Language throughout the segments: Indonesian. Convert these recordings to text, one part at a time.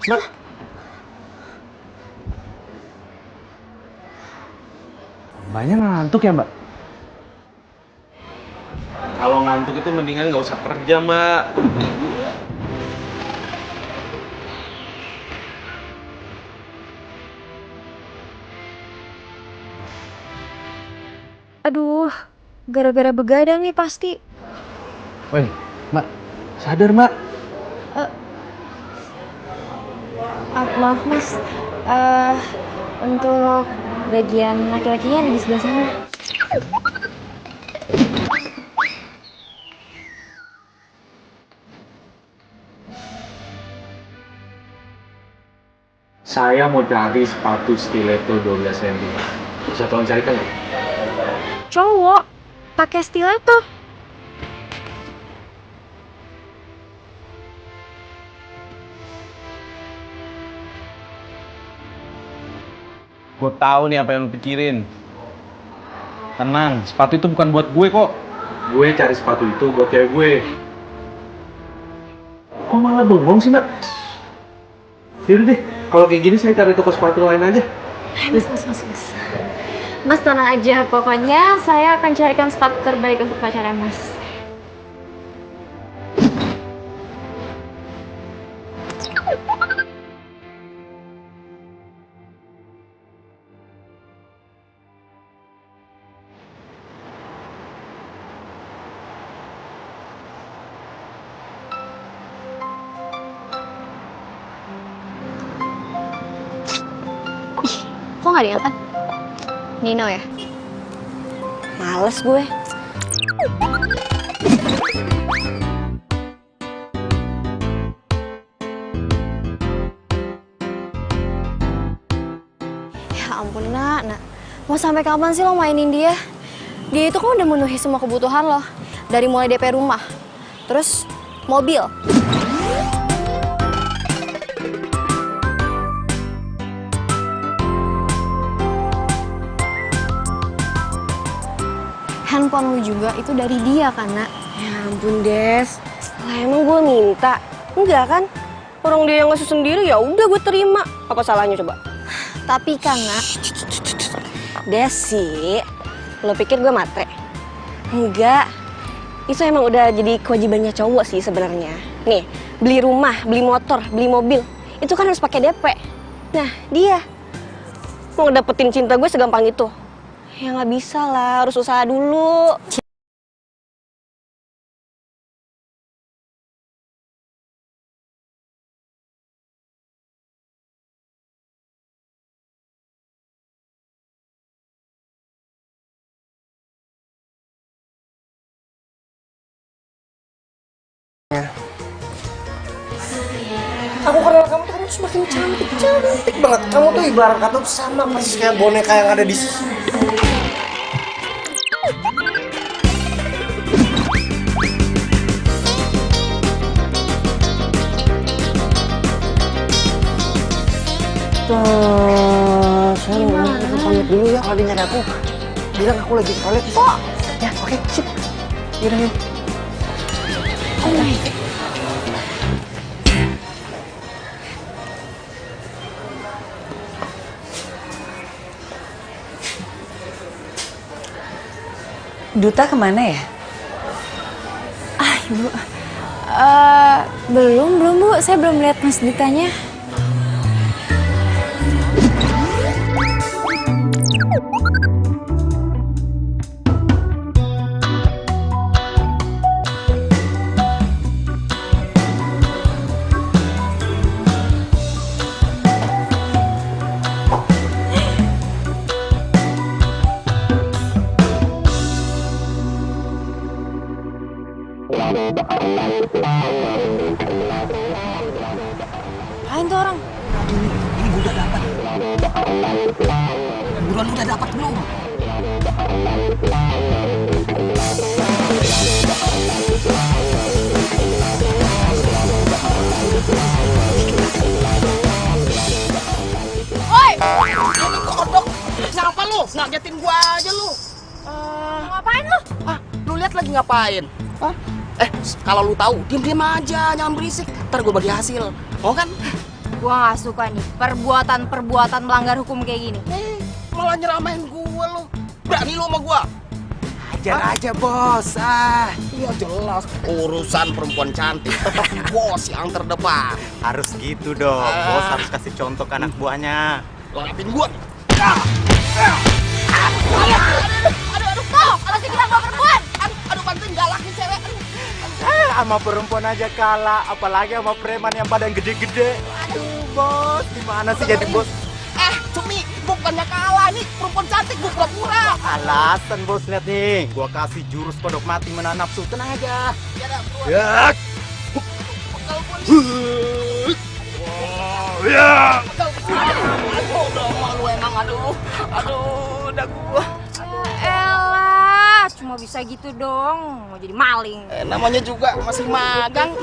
Mbak. Mbaknya ngantuk ya, Mbak? Kalau ngantuk itu mendingan nggak usah kerja, Mbak. Aduh, gara-gara begadang nih pasti. Woi, Mbak. Sadar, Mbak. Maaf mas, untuk bagian laki-lakinya ada di sebelah sana. Saya mau cari sepatu stiletto 12 cm. Bisa tolong carikan nggak? Cowok, pakai stiletto. Gue tahu nih apa yang lu pikirin. Tenang, sepatu itu bukan buat gue kok. Gue cari sepatu itu buat cewek gue. Kok malah bengong sih, Mbak? Yaudah deh, kalau kayak gini saya cari toko sepatu lain aja. Mas. Mas tenang aja, pokoknya saya akan carikan sepatu terbaik untuk pacarnya mas. Kok nggak diangkat? Nino ya? Males gue. Ya ampun nak. Mau sampai kapan sih lo mainin dia? Dia itu kan udah memenuhi semua kebutuhan lo. Dari mulai DP rumah, terus mobil. Handphone lu juga itu dari dia kan, Nak? Ya ampun, Des. Lah emang gue minta? Enggak kan? Orang dia yang ngasih sendiri ya udah gue terima. Apa salahnya coba? Tapi kan, Nak, Desi, lo pikir gue matre? Enggak. Itu emang udah jadi kewajibannya cowok sih sebenarnya. Nih, beli rumah, beli motor, beli mobil, itu kan harus pakai DP. Nah, dia mau ngedapetin cinta gue segampang itu. Ya nggak bisa lah, harus usaha dulu. Aku kenal kamu tuh, kamu tuh semakin cantik banget. Kamu tuh ibarat kata tuh sama persis kayak boneka yang ada di saya mau pamit dulu ya, kalau dia nyari aku bilang aku lagi ke toilet. Oh ya, oke, sip. Yaudah yuk. Duta kemana ya? Ibu. Belum Bu. Saya belum lihat Mas Dutanya. Apaan tuh orang? Ini gue udah dapat. Buruan udah dapat belum? Oi! Kodok! Kenapa lu? Ngagetin gua aja lu. Ngapain lu? Lu lihat lagi ngapain? Kalau lu tahu, diam-diam aja, jangan berisik. Ntar gua bagi hasil. Mau kan? Gua nggak suka nih perbuatan-perbuatan melanggar hukum kayak gini. Malah nyeramain gue lo. Berani lo sama gue? Ajar aja bos. Iya jelas. Urusan perempuan cantik tetap bos yang terdepan. Harus gitu dong, bos harus kasih contoh ke anak buahnya. Lengapin gue. Tuh, kalau si kita nggak perempuan. Aduh bantuin galakin cewek. Sama perempuan aja kalah, apalagi sama preman yang badan gede-gede. Aduh, bos, gimana sih jadi bos? Cumi, bukannya kalah nih. Perempuan cantik gue pura-pura. Alasan bos, lihat nih, gua kasih jurus kodok mati menahan nafsu, tenang aja. Ya dah, bro. Ya. Pegal gue nih. Ya. Pegal. Aduh, udah malu emang. Aduh, udah gue. Elah, cuma bisa gitu dong. Mau jadi maling. Namanya juga masih magang.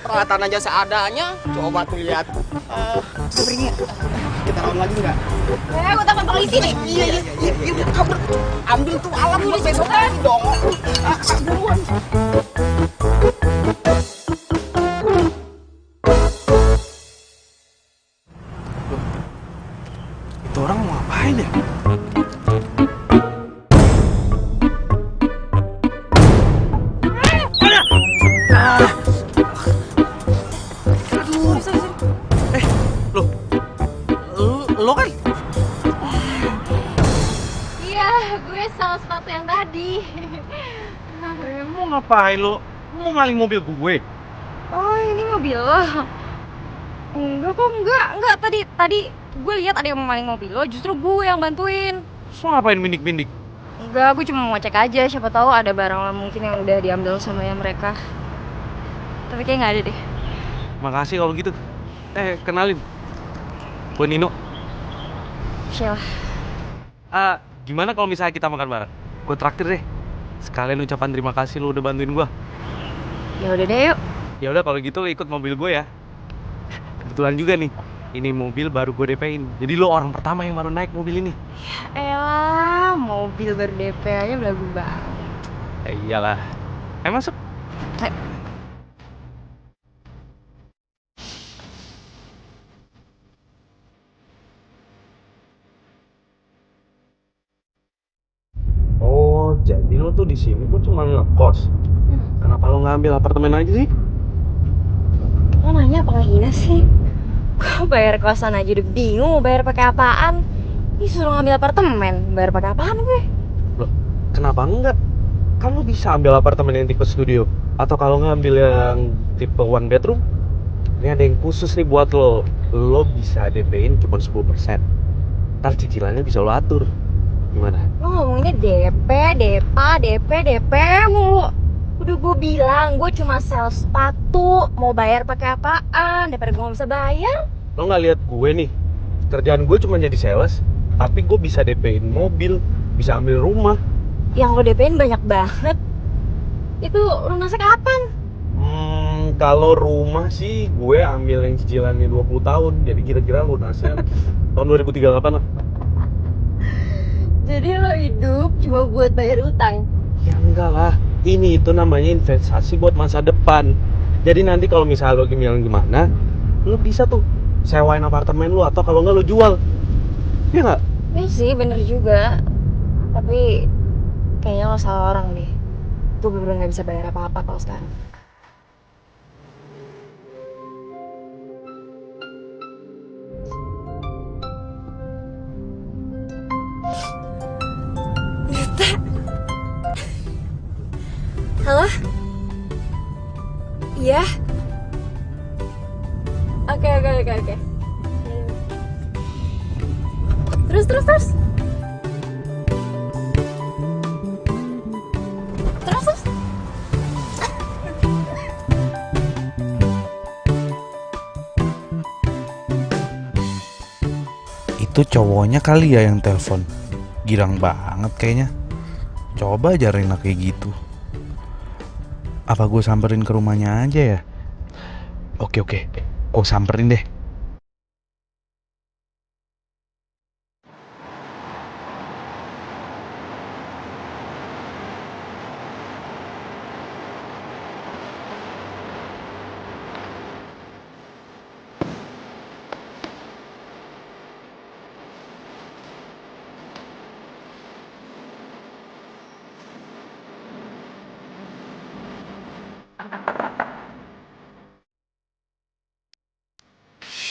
Peralatan aja seadanya. Coba tuh lihat. Sebenarnya kita lawan lagi nggak? Gue telepon polisi nih. Iya, kabur. Ambil tuh alat buat besok lagi dong. Buruan. Itu orang mau ngapain ya? Lo kan? Iya, gue salah sepatu yang tadi. Mau ngapain lo? Mau maling mobil gue? Oh, ini mobil lo? Enggak kok, enggak. Tadi gue lihat ada yang maling mobil lo, justru gue yang bantuin. So ngapain bindik-bindik? Enggak, gue cuma mau cek aja, siapa tahu ada barang lo mungkin yang udah diambil sama yang mereka. Tapi kayak nggak ada deh. Makasih kalau gitu. Kenalin. Gue Nino. Sheila. Gimana kalau misalnya kita makan bareng? Gue traktir deh. Sekalian ucapan terima kasih lo udah bantuin gue. Ya udah deh, yuk. Ya udah kalau gitu lo ikut mobil gue ya. Kebetulan juga nih, ini mobil baru gue DP-in. Jadi lo orang pertama yang baru naik mobil ini. Elah, mobil baru DP aja belagu banget. Iyalah. Masuk. Ayo. Oh, jadi lo tuh di sini tuh cuma ngekos. Kenapa lo ngambil apartemen aja sih? Lo nanya apa ngehina sih? Gue bayar kosan aja udah bingung mau bayar pakai apaan. Ini suruh ngambil apartemen, bayar pakai apaan gue? Loh, kenapa enggak? Kan lo bisa ambil apartemen yang tipe studio. Atau kalau ngambil yang tipe one bedroom, ini ada yang khusus nih buat lo. Lo bisa DP-in cuma 10%. Ntar cicilannya bisa lo atur. Gimana? Lo ngomonginnya DP mulu. Udah gue bilang, gue cuma sel sepatu, mau bayar pakai apaan, daripada gue gak bisa bayar. Lo nggak lihat gue nih? Kerjaan gue cuma jadi sales, tapi gue bisa DP-in mobil, bisa ambil rumah. Yang lo DP-in banyak banget. Itu lunasnya kapan? Kalau rumah sih gue ambil yang cicilannya 20 tahun, jadi kira-kira lunasnya tahun 2038 lah. Jadi lo hidup cuma buat bayar utang? Ya enggak lah, ini itu namanya investasi buat masa depan. Jadi nanti kalau misalnya lo gimana, lo bisa tuh sewain apartemen lo atau kalau enggak lo jual. Iya nggak? Iya sih, bener juga. Tapi kayaknya lo salah orang deh. Gue bener-bener gak bisa bayar apa-apa kalau sekarang. Halo? Iya? Oke. Terus. Terus. Itu cowoknya kali ya yang telepon. Girang banget kayaknya. Coba aja Rena kayak gitu. Apa gue samperin ke rumahnya aja ya? Oke. Gue samperin deh.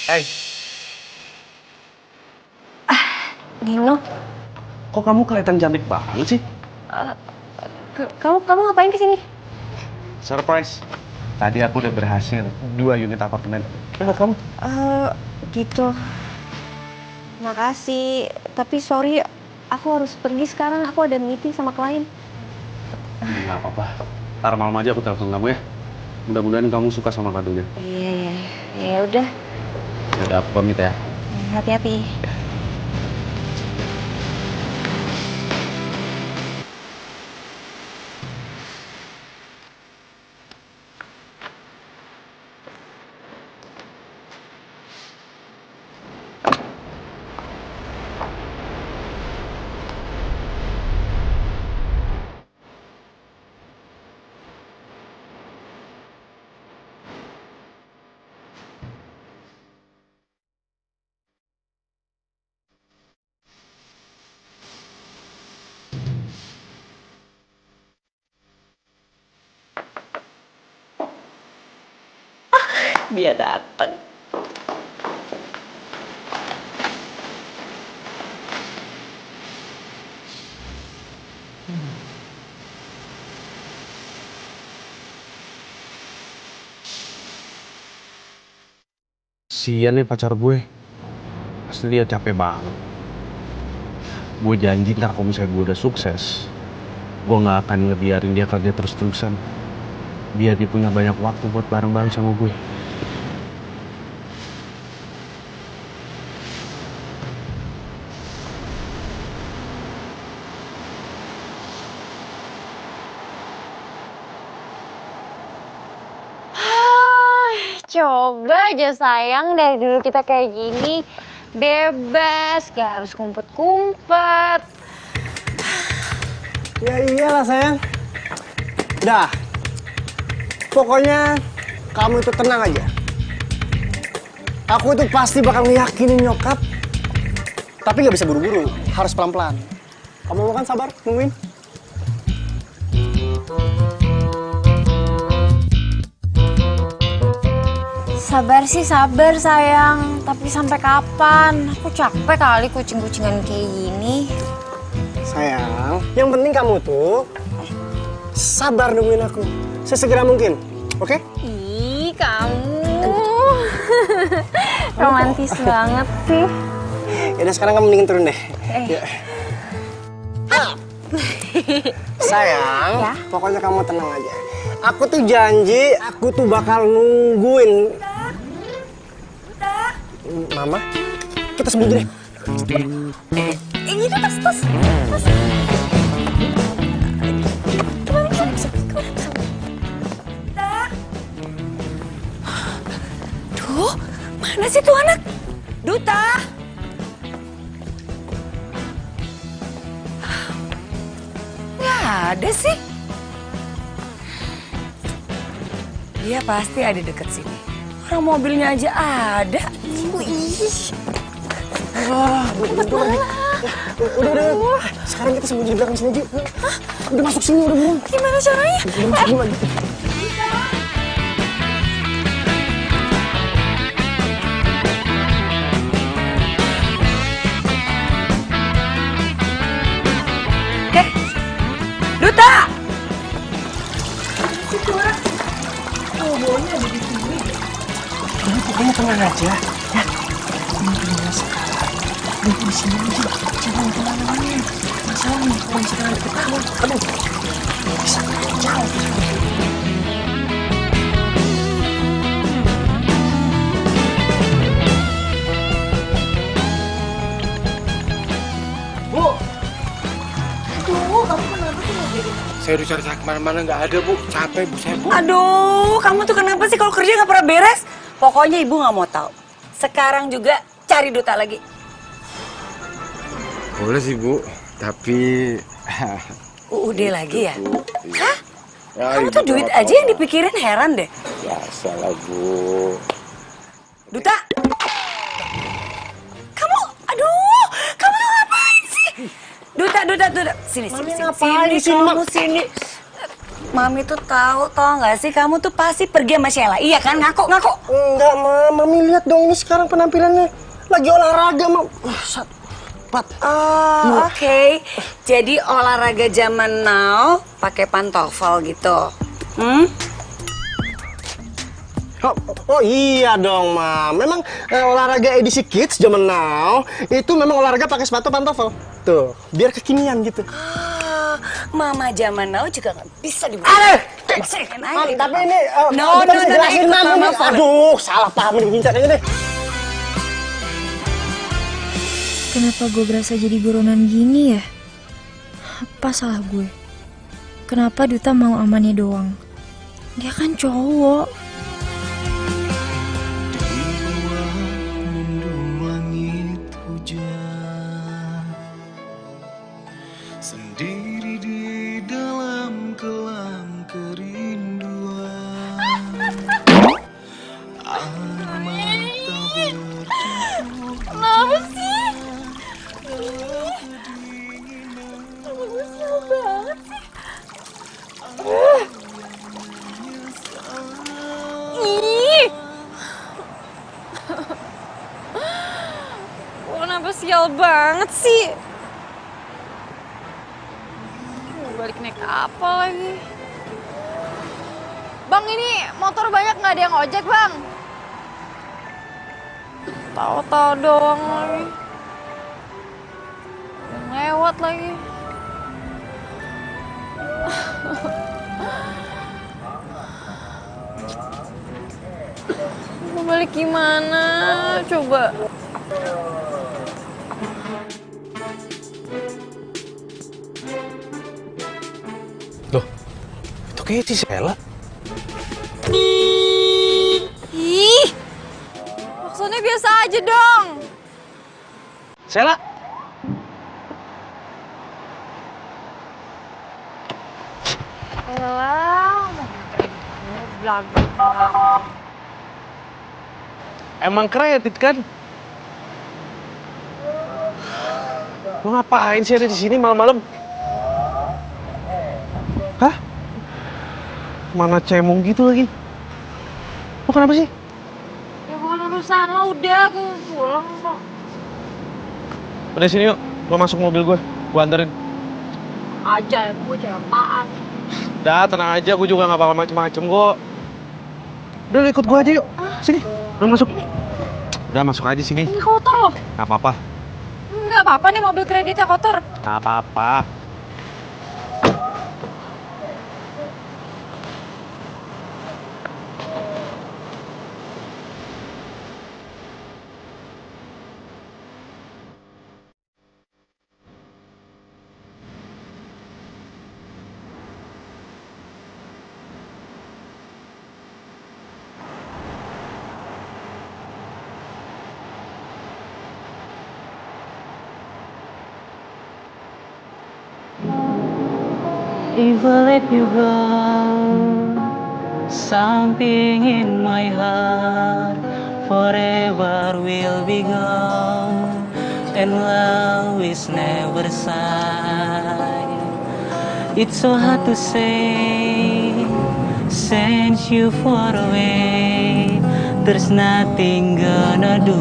Hey, Nino, kok kamu kelihatan cantik banget sih? kamu ngapain kesini? Surprise. Tadi aku udah berhasil 2 unit apartemen. Kamu? Gitu. Makasih, tapi sorry, aku harus pergi sekarang. Aku ada meeting sama klien. Nggak apa-apa. Ntar malam aja aku telepon kamu ya. Mudah-mudahan kamu suka sama kadonya. Iya. Ya udah. Ya udah, aku pamit ya. Hati-hati. Dia datang. Sian nih pacar gue. Pasti dia capek banget. Gue janji ntar kalau misalnya gue udah sukses, gue gak akan ngebiarin dia kerja terus-terusan. Biar dia punya banyak waktu buat bareng-bareng sama gue. Coba aja sayang, dari dulu kita kayak gini. Bebas, gak harus kumpet-kumpet. Ya iyalah sayang. Udah. Pokoknya kamu itu tenang aja. Aku itu pasti bakal ngeyakinin nyokap. Tapi nggak bisa buru-buru, harus pelan-pelan. Kamu mau kan sabar, nungguin? Sabar sih, sabar sayang. Tapi sampai kapan? Aku capek kali kucing-kucingan kayak gini. Sayang, yang penting kamu tuh sabar nungguin aku. Sesegera mungkin, oke? Ih, kamu. Romantis banget sih. Yaudah sekarang kamu mendingin turun deh. Ya. Sayang, Ya? pokoknya kamu tenang aja. Aku tuh janji, aku tuh bakal nungguin. Mama, kita sembunyi deh. Ini tuh tas. Duh, mana sih tuh anak? Duta! Nggak ada sih. Dia pasti ada deket sini. Orang mobilnya aja ada. Udah. Sekarang kita sembunyi di belakang sini aja. Udah masuk sini, udah buruan. Gimana caranya? Udah masuk dulu aja. Duta! Pokoknya tenang aja. Ya. Ini sekarang. Di sini aja. Jangan kemana-mana. Masalahnya kalau misalkan ada ketahuan. Aduh. Bisa jauh. Bu. Aduh, kamu kenapa sih mobil? Saya udah cari kemana-mana nggak ada bu, capek bu saya bu. Aduh, kamu tuh kenapa sih kalau kerja nggak pernah beres? Pokoknya ibu nggak mau tahu. Sekarang juga cari Duta lagi. Boleh sih bu, tapi UUD lagi ya? Hah? ya, Kamu ibu tuh duit nggak aja yang dipikirin, heran deh. biasa lah bu. Duta! Kamu, aduh, kamu tuh ngapain sih? Duta. Sini, kamu sini. Mami tuh tahu, tau nggak sih? Kamu tuh pasti pergi sama Sheila. Iya kan? Ngaku. Enggak, Mami lihat lihat dong ini sekarang penampilannya lagi olahraga mah. Oke. Jadi olahraga zaman now pakai pantofel gitu. Oh iya dong, Mam. Memang olahraga edisi kids zaman now itu memang olahraga pakai sepatu pantofel. Tuh, biar kekinian gitu. Mama zaman now juga nggak bisa dibuat. Mam, tapi ini No, kita bisa jelasin ikut Mam. Mama Ini. Fore. Aduh, salah paham nih, hincat aja deh. Kenapa gue berasa jadi buronan gini ya? Apa salah gue? Kenapa Duta mau amannya doang? Dia kan cowok. Mendung langit hujan, sendiri di dalam kelam kerinduan. Air mata bercampur. Kenapa sih? Kenapa gue sial banget sih? Ih! Gue kenapa sial banget sih? Mau balik naik apa lagi? Bang, ini motor banyak nggak ada yang ojek, Bang? Tahu-tahu doang lagi. Yang lewat lagi. Mau balik gimana? Coba. Loh, itu kayak si Sela. Ih, maksudnya biasa aja dong. Sela. Elah, belagu. Emang kredit kan? Lu ngapain sih ada di sini malam-malam? Hah? Mana cemong gitu lagi? Lu kenapa sih? Ya bukan urusan lo, udah aku pulang kok. Udah sini yuk, lu masuk mobil gue anterin. Aja, gue cewek apaan? Udah, tenang aja, gue juga gak bakal macem-macem kok. Udah, lu ikut gue aja yuk. Sini, lu masuk. Udah, masuk aja sini. Ini kotor loh. Gak apa-apa. Nggak apa-apa nih, mobil kreditnya kotor. Gak apa-apa. If I let you go, something in my heart forever will be gone, and love is never sad. It's so hard to say, since you far away, there's nothing gonna do,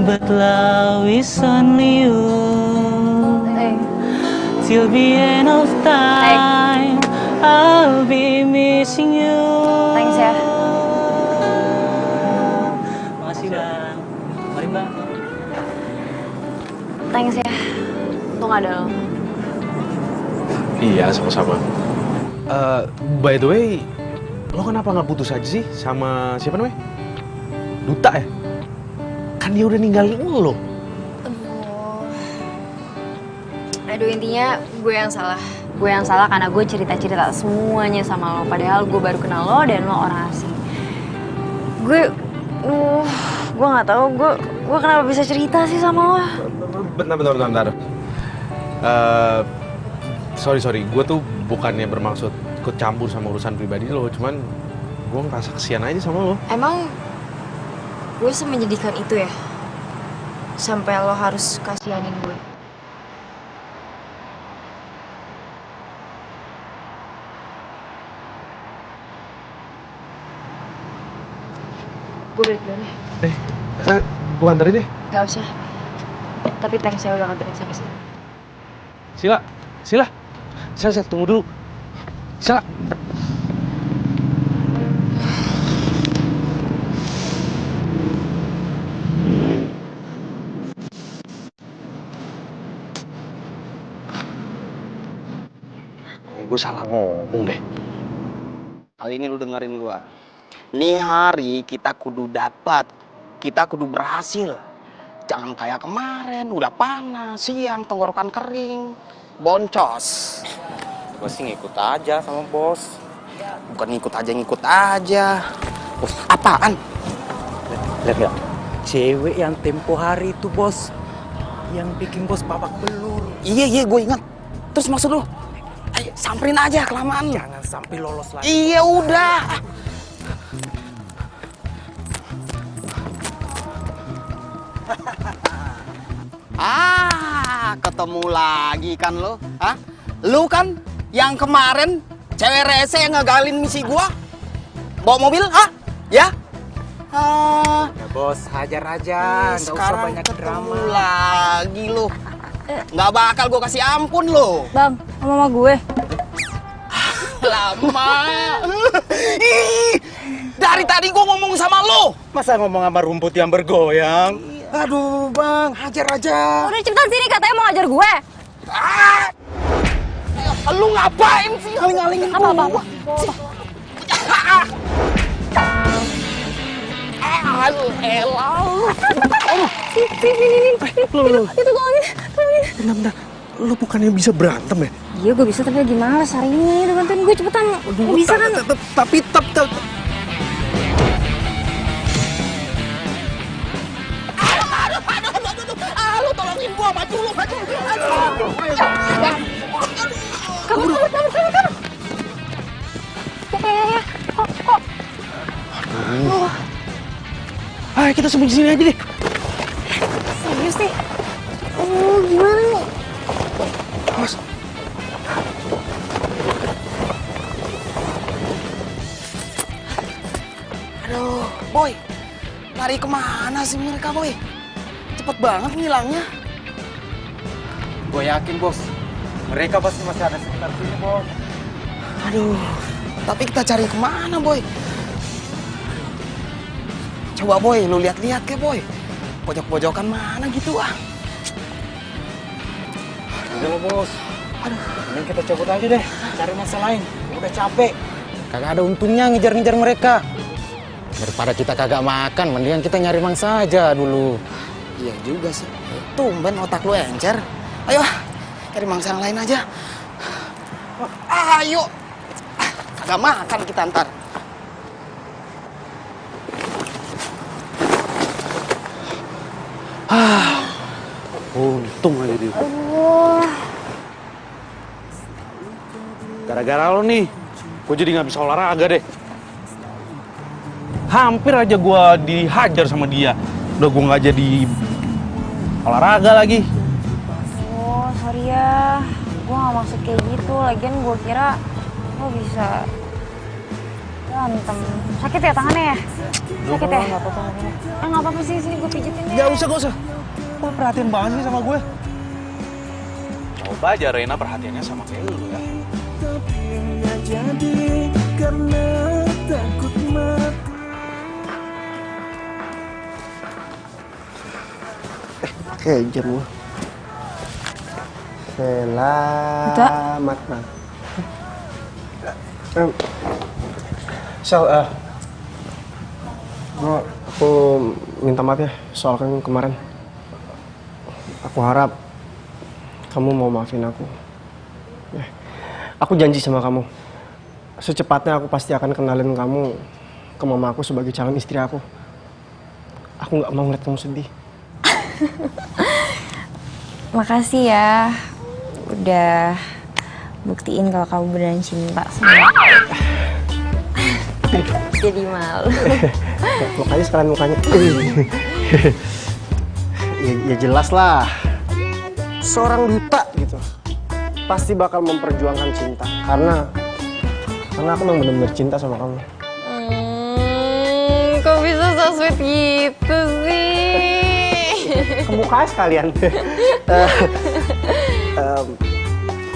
but love is only you. Till the end of time, I'll be missing you. Thanks ya. Makasih bang. Mari bang. Thanks ya. Untung ada lo. Iya, sama-sama. By the way, lo kenapa nggak putus aja sih sama siapa namanya? Duta ya? Kan dia udah ninggalin lo. Aduh, intinya gue yang salah. Gue yang salah karena gue cerita-cerita semuanya sama lo. Padahal gue baru kenal lo dan lo orang asing. Gue nggak tahu. Gue kenapa bisa cerita sih sama lo? Bentar. Sorry. Gue tuh bukannya bermaksud ikut campur sama urusan pribadi lo. Cuman gue ngerasa kesian aja sama lo. Emang gue semenjadikan itu ya? Sampai lo harus kasihanin gue. Gue balik dulu nih. Gue anterin deh. Gak usah. Tapi thanks ya udah nganterin sampai sini. Sila, tunggu dulu. Sila. Gue salah ngomong deh. Kali ini lu dengerin gua. Nih hari kita kudu dapat, kita kudu berhasil. Jangan kayak kemarin, udah panas, siang, tenggorokan kering, boncos. Gue sih ngikut aja sama bos. Bukan ngikut aja. Bos, apaan? Lihat nggak? Cewek yang tempo hari itu bos, yang bikin bos babak belur. Iya, gue ingat. Terus maksud lu? Ayo, samperin aja kelamaan. Jangan sampai lolos lagi. Iya udah. Ketemu lagi kan lo? Hah? Lu kan yang kemarin cewek rese yang ngegalin misi gua? Bawa mobil, hah? Ya? Ya bos, hajar aja, nggak usah banyak drama. Lagi lo. Nggak bakal gua kasih ampun lo. Bang, sama gue. Lama. Ih, dari tadi gua ngomong sama lo. Masa ngomong sama rumput yang bergoyang? Aduh bang, hajar aja. Udah cepetan sini, katanya mau ngajar gue. Lu ngapain sih ngaling-ngalingin gua? Apa? Aduh, elah. Sini. Itu golongin. Bentar. Lu bukannya bisa berantem ya? Iya, gue bisa, tapi lagi males hari ini. Udah bantuin gue cepetan. Lo bisa kan? Tapi Lu tolongin gua, maju lu. Kabur. Ya. Kok. Ayo kita sembunyi sini aja deh. Serius nih? Gimana nih? Awas. Aduh, boy. Lari kemana sih mereka, boy? Cepet banget ngilangnya. Gue yakin bos, mereka pasti masih ada sekitar sini bos. Aduh, tapi kita cari kemana, boy? Coba, boy, lu lihat-lihat ke, boy. Pojok-pojokan mana gitu, ah. Udah lo bos. Aduh, mending kita cabut aja deh, cari masa lain. Udah capek. Kagak ada untungnya ngejar-ngejar mereka. Daripada kita kagak makan, mendingan kita nyari mangsa aja dulu. Iya juga sih. Tumben otak lu encer. Ayo, cari mangsa yang lain aja. Ayo. Kagak makan kita ntar. Untung aja dia. Gara-gara lo nih, gue jadi nggak bisa olahraga deh. Hampir aja gue dihajar sama dia. Udah gue nggak jadi olahraga lagi. Oh, sorry ya. Gue gak maksud kayak gitu. Lagian gue kira lo bisa berantem. Sakit ya tangannya ya? Sakit ya? Gak apa-apa sih, sini gue pijitin deh. Gak usah. Lo perhatian banget sih sama gue. Coba aja Rena perhatiannya sama kayak lu ya. Jadi karena takut mati. Oke, jam gua. Selamat malam. Sel, aku minta maaf ya soal kan kemarin. Aku harap kamu mau maafin aku. Ya, aku janji sama kamu. Secepatnya aku pasti akan kenalin kamu ke mama aku sebagai calon istri aku. Aku nggak mau ngeliat kamu sedih. Makasih ya. Udah buktiin kalau kamu beneran cinta sama aku. Jadi malu. Makanya sekalian mukanya. Ya jelas lah. Seorang duta gitu pasti bakal memperjuangkan cinta karena aku memang benar-benar cinta sama kamu. kok bisa so sweet gitu sih? Kebuka sekalian.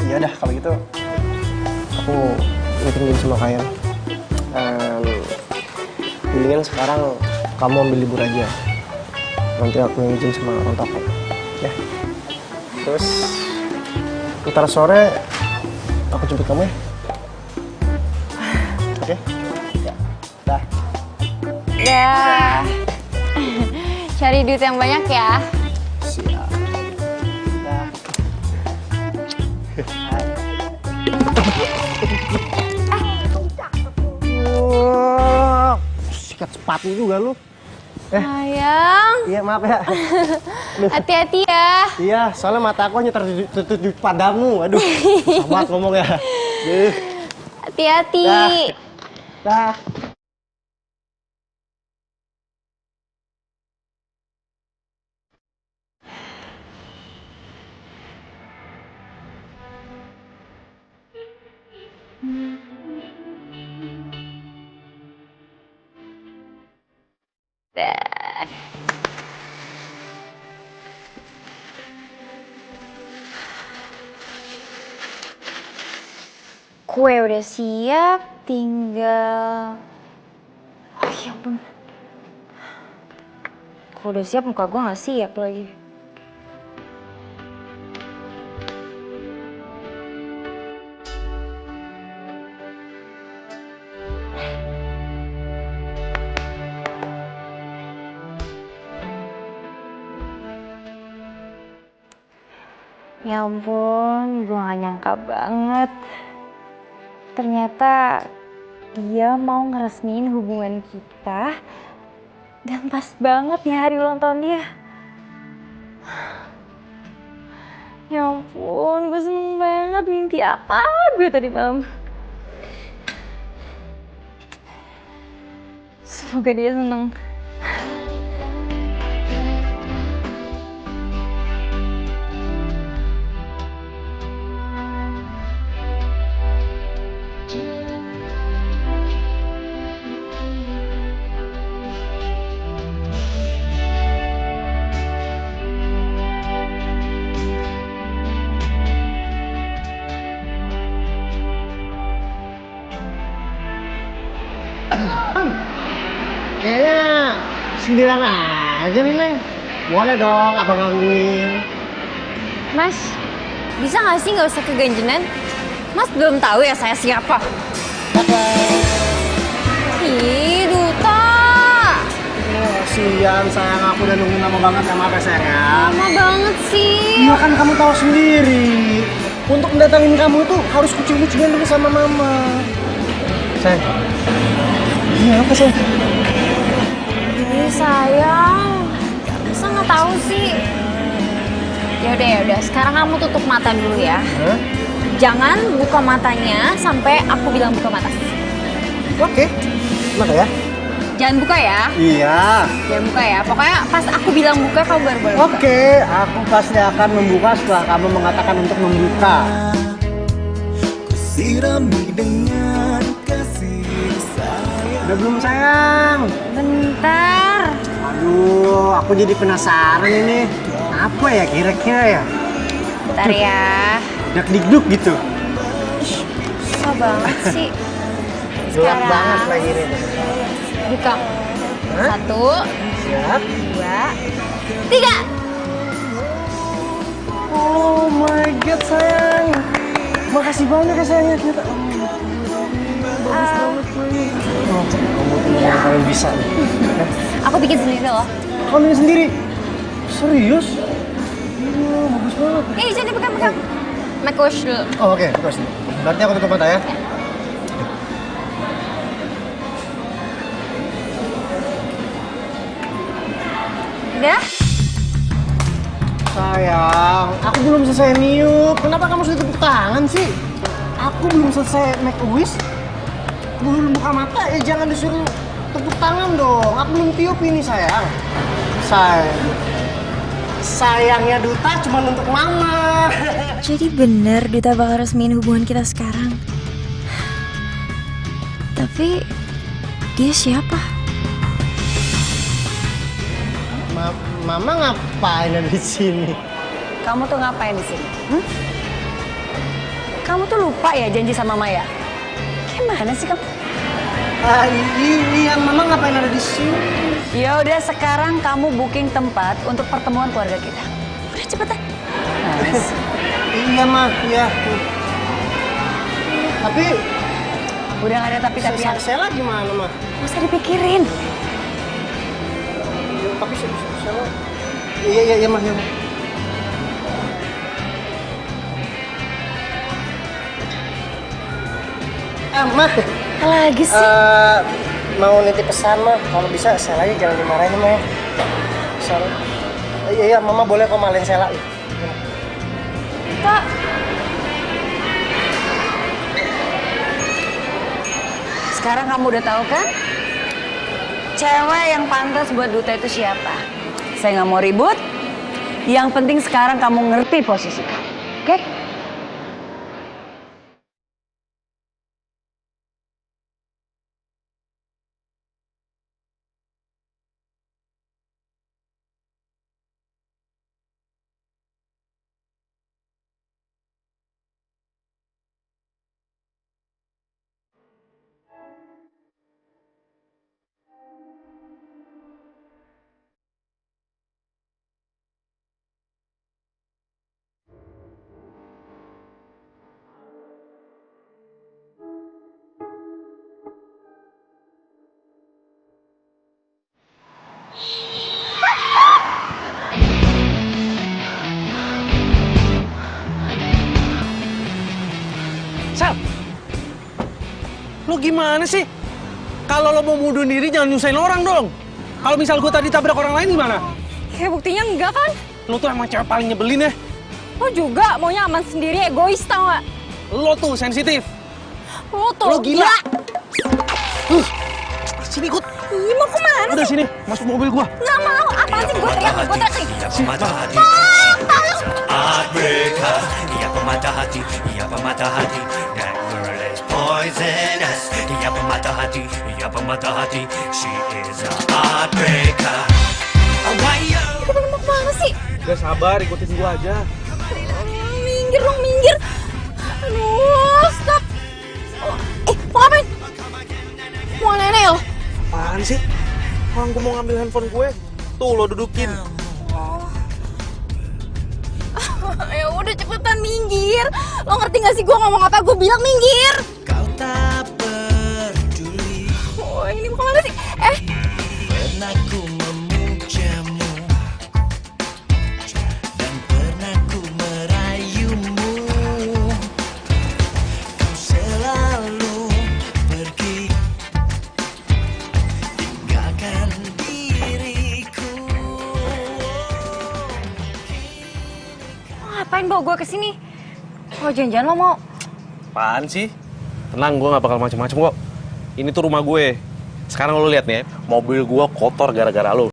Ya udah kalau gitu aku meeting dulu sama kalian. Mendingan sekarang kamu ambil libur aja. Nanti aku yang izin sama orang toko. Ya. Terus ntar sore aku jemput kamu ya. Oke? Ya. Dah. Dah. Cari duit yang banyak ya. Siap. Dah. Sikat sepatu juga lu. Sayang. Iya maaf ya. Hati-hati ya. Iya, soalnya mata aku hanya tertuju padamu. Aduh, sahabat ngomong ya. Hati-hati. Dah. Dah. Kue udah siap, tinggal... Oh, ya ampun. Kue udah siap, muka gue gak siap lagi. Ya ampun, gue gak nyangka banget. Ternyata dia mau ngeresmiin hubungan kita. Dan pas banget di hari ulang tahun dia. Ya ampun, gue seneng banget. Mimpi apa gue tadi malam. Semoga dia seneng. Kayaknya sendirian aja nih, Neng. Boleh dong, abang gangguin. Mas, bisa gak sih gak usah keganjenan? Mas belum tahu ya saya siapa? Ih, Duta. Kasihan sayang, aku udah nungguin lama banget ya, maaf ya sayang ya. Lama banget sih. Iya kan kamu tahu sendiri. Untuk mendatangin kamu itu harus kucing-kucingan dulu sama mama. Sayang. Ini apa sayang? Ih, sayang. Masa nggak tahu sih? Ya udah. Sekarang kamu tutup mata dulu ya. Hah? Jangan buka matanya sampai aku bilang buka mata. Oke. Kenapa ya? Jangan buka ya. Iya. Jangan buka ya. Pokoknya pas aku bilang buka, kamu baru boleh buka. Oke, aku pasti akan membuka setelah kamu mengatakan untuk membuka. Sirami dengan kasih sayang. Udah belum sayang? Bentar. Aduh, aku jadi penasaran ini. Apa ya kira-kira ya? Bentar ya. Dak-dikduk gitu. Susah banget sih. Gelap Sekarang. banget lagi ini. Buka. Hah? 1, Siap. 2, 3. Oh my god sayang. Makasih banyak ya sayangnya ternyata. Bagus banget lagi. Oh, kamu tuh yang paling bisa nih. Aku bikin sendiri loh. Kamu bikin sendiri? Serius? Iya, bagus banget. Jangan dipegang-pegang. Make wish dulu. Oh, oke, terus. Berarti aku tutup mata ya. Udah? Sayang, aku belum selesai niup. Kenapa kamu sudah tepuk tangan sih? Aku belum selesai make a wish. Belum buka mata, jangan disuruh tepuk tangan dong. Aku belum tiup ini sayang. Sayangnya Duta cuma untuk mama. Jadi bener Duta bakal resmiin hubungan kita sekarang. Tapi dia siapa? Mama ngapain ada di sini? Kamu tuh ngapain di sini? Kamu tuh lupa ya janji sama Maya? Gimana sih kamu? Iya, Mama ngapain ada di sini? Ya udah sekarang kamu booking tempat untuk pertemuan keluarga kita. Udah cepetan. Iya, Ma. Iya. Tapi udah gak ada tapi-tapian. Sela gimana, Ma? Gak usah dipikirin. Tapi Sela... Iya, Ma. Iya, Ma. Ma. Apa lagi sih? Mau nitip pesan, Ma. Kalau bisa, Selanya jangan dimarahin, Ma. Sela. Iya, Mama boleh kok malain Sela. Kak, Sekarang kamu udah tahu kan? Cewek yang pantas buat Duta itu siapa? Saya nggak mau ribut. Yang penting sekarang kamu ngerti posisi kamu. Oke? Sal, lo gimana sih? Kalau lo mau bunuh diri jangan nyusahin orang dong. Kalau misal gue tadi tabrak orang lain gimana? ya buktinya enggak kan? Lo tuh emang cewek paling nyebelin ya. Lo juga maunya aman sendiri, egois tau gak? Lo tuh sensitif. Lo tuh Lo gila. Sini ikut. Ih, mau kemana Udah sih? sini, masuk mobil gua. Nggak mau, apaan sih? Gue teriak nih. Heartbreaker, ia pemata hati, ia pemata hati. That girl is poisonous. Ia pemata hati, ia pemata hati. She is a heartbreaker. Kita mau kemana sih? Udah sabar, ikutin gua aja. Minggir dong, minggir. Aduh, stop. Mau ngapain? Mau nenek lo? Apaan sih? Orang gua mau ngambil handphone gue. Tuh lo dudukin. Ya udah cepetan minggir. Lo ngerti gak sih gue ngomong apa? Gue bilang minggir. Kau tak peduli. Oh, ini mau kemana sih? Pernah ku memujamu dan pernah ku merayumu. Kau selalu pergi tinggalkan diriku. Ngapain bawa gue kesini? Oh jangan-jangan lo mau... Apaan sih? Tenang, gue gak bakal macem-macem kok. Ini tuh rumah gue. Sekarang lo lihat nih, mobil gue kotor gara-gara lo.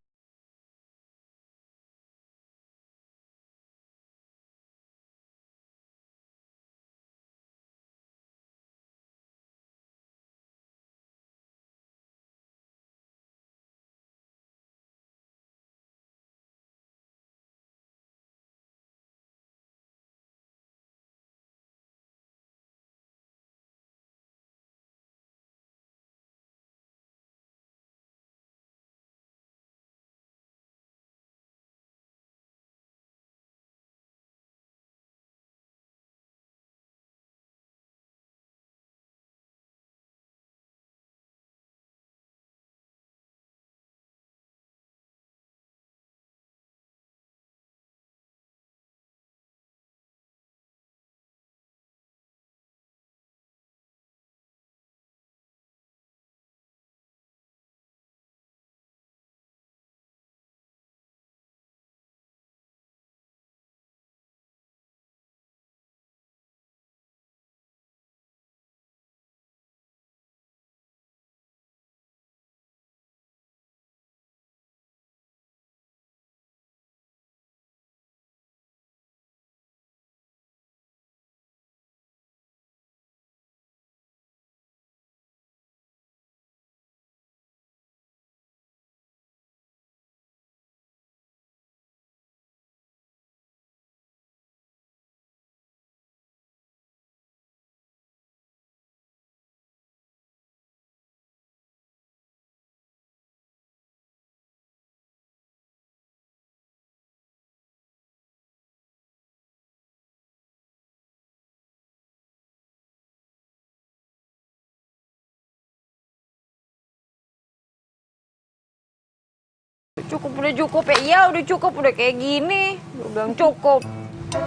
Udah cukup ya. Iya udah cukup, udah kayak gini. Gue bilang cukup.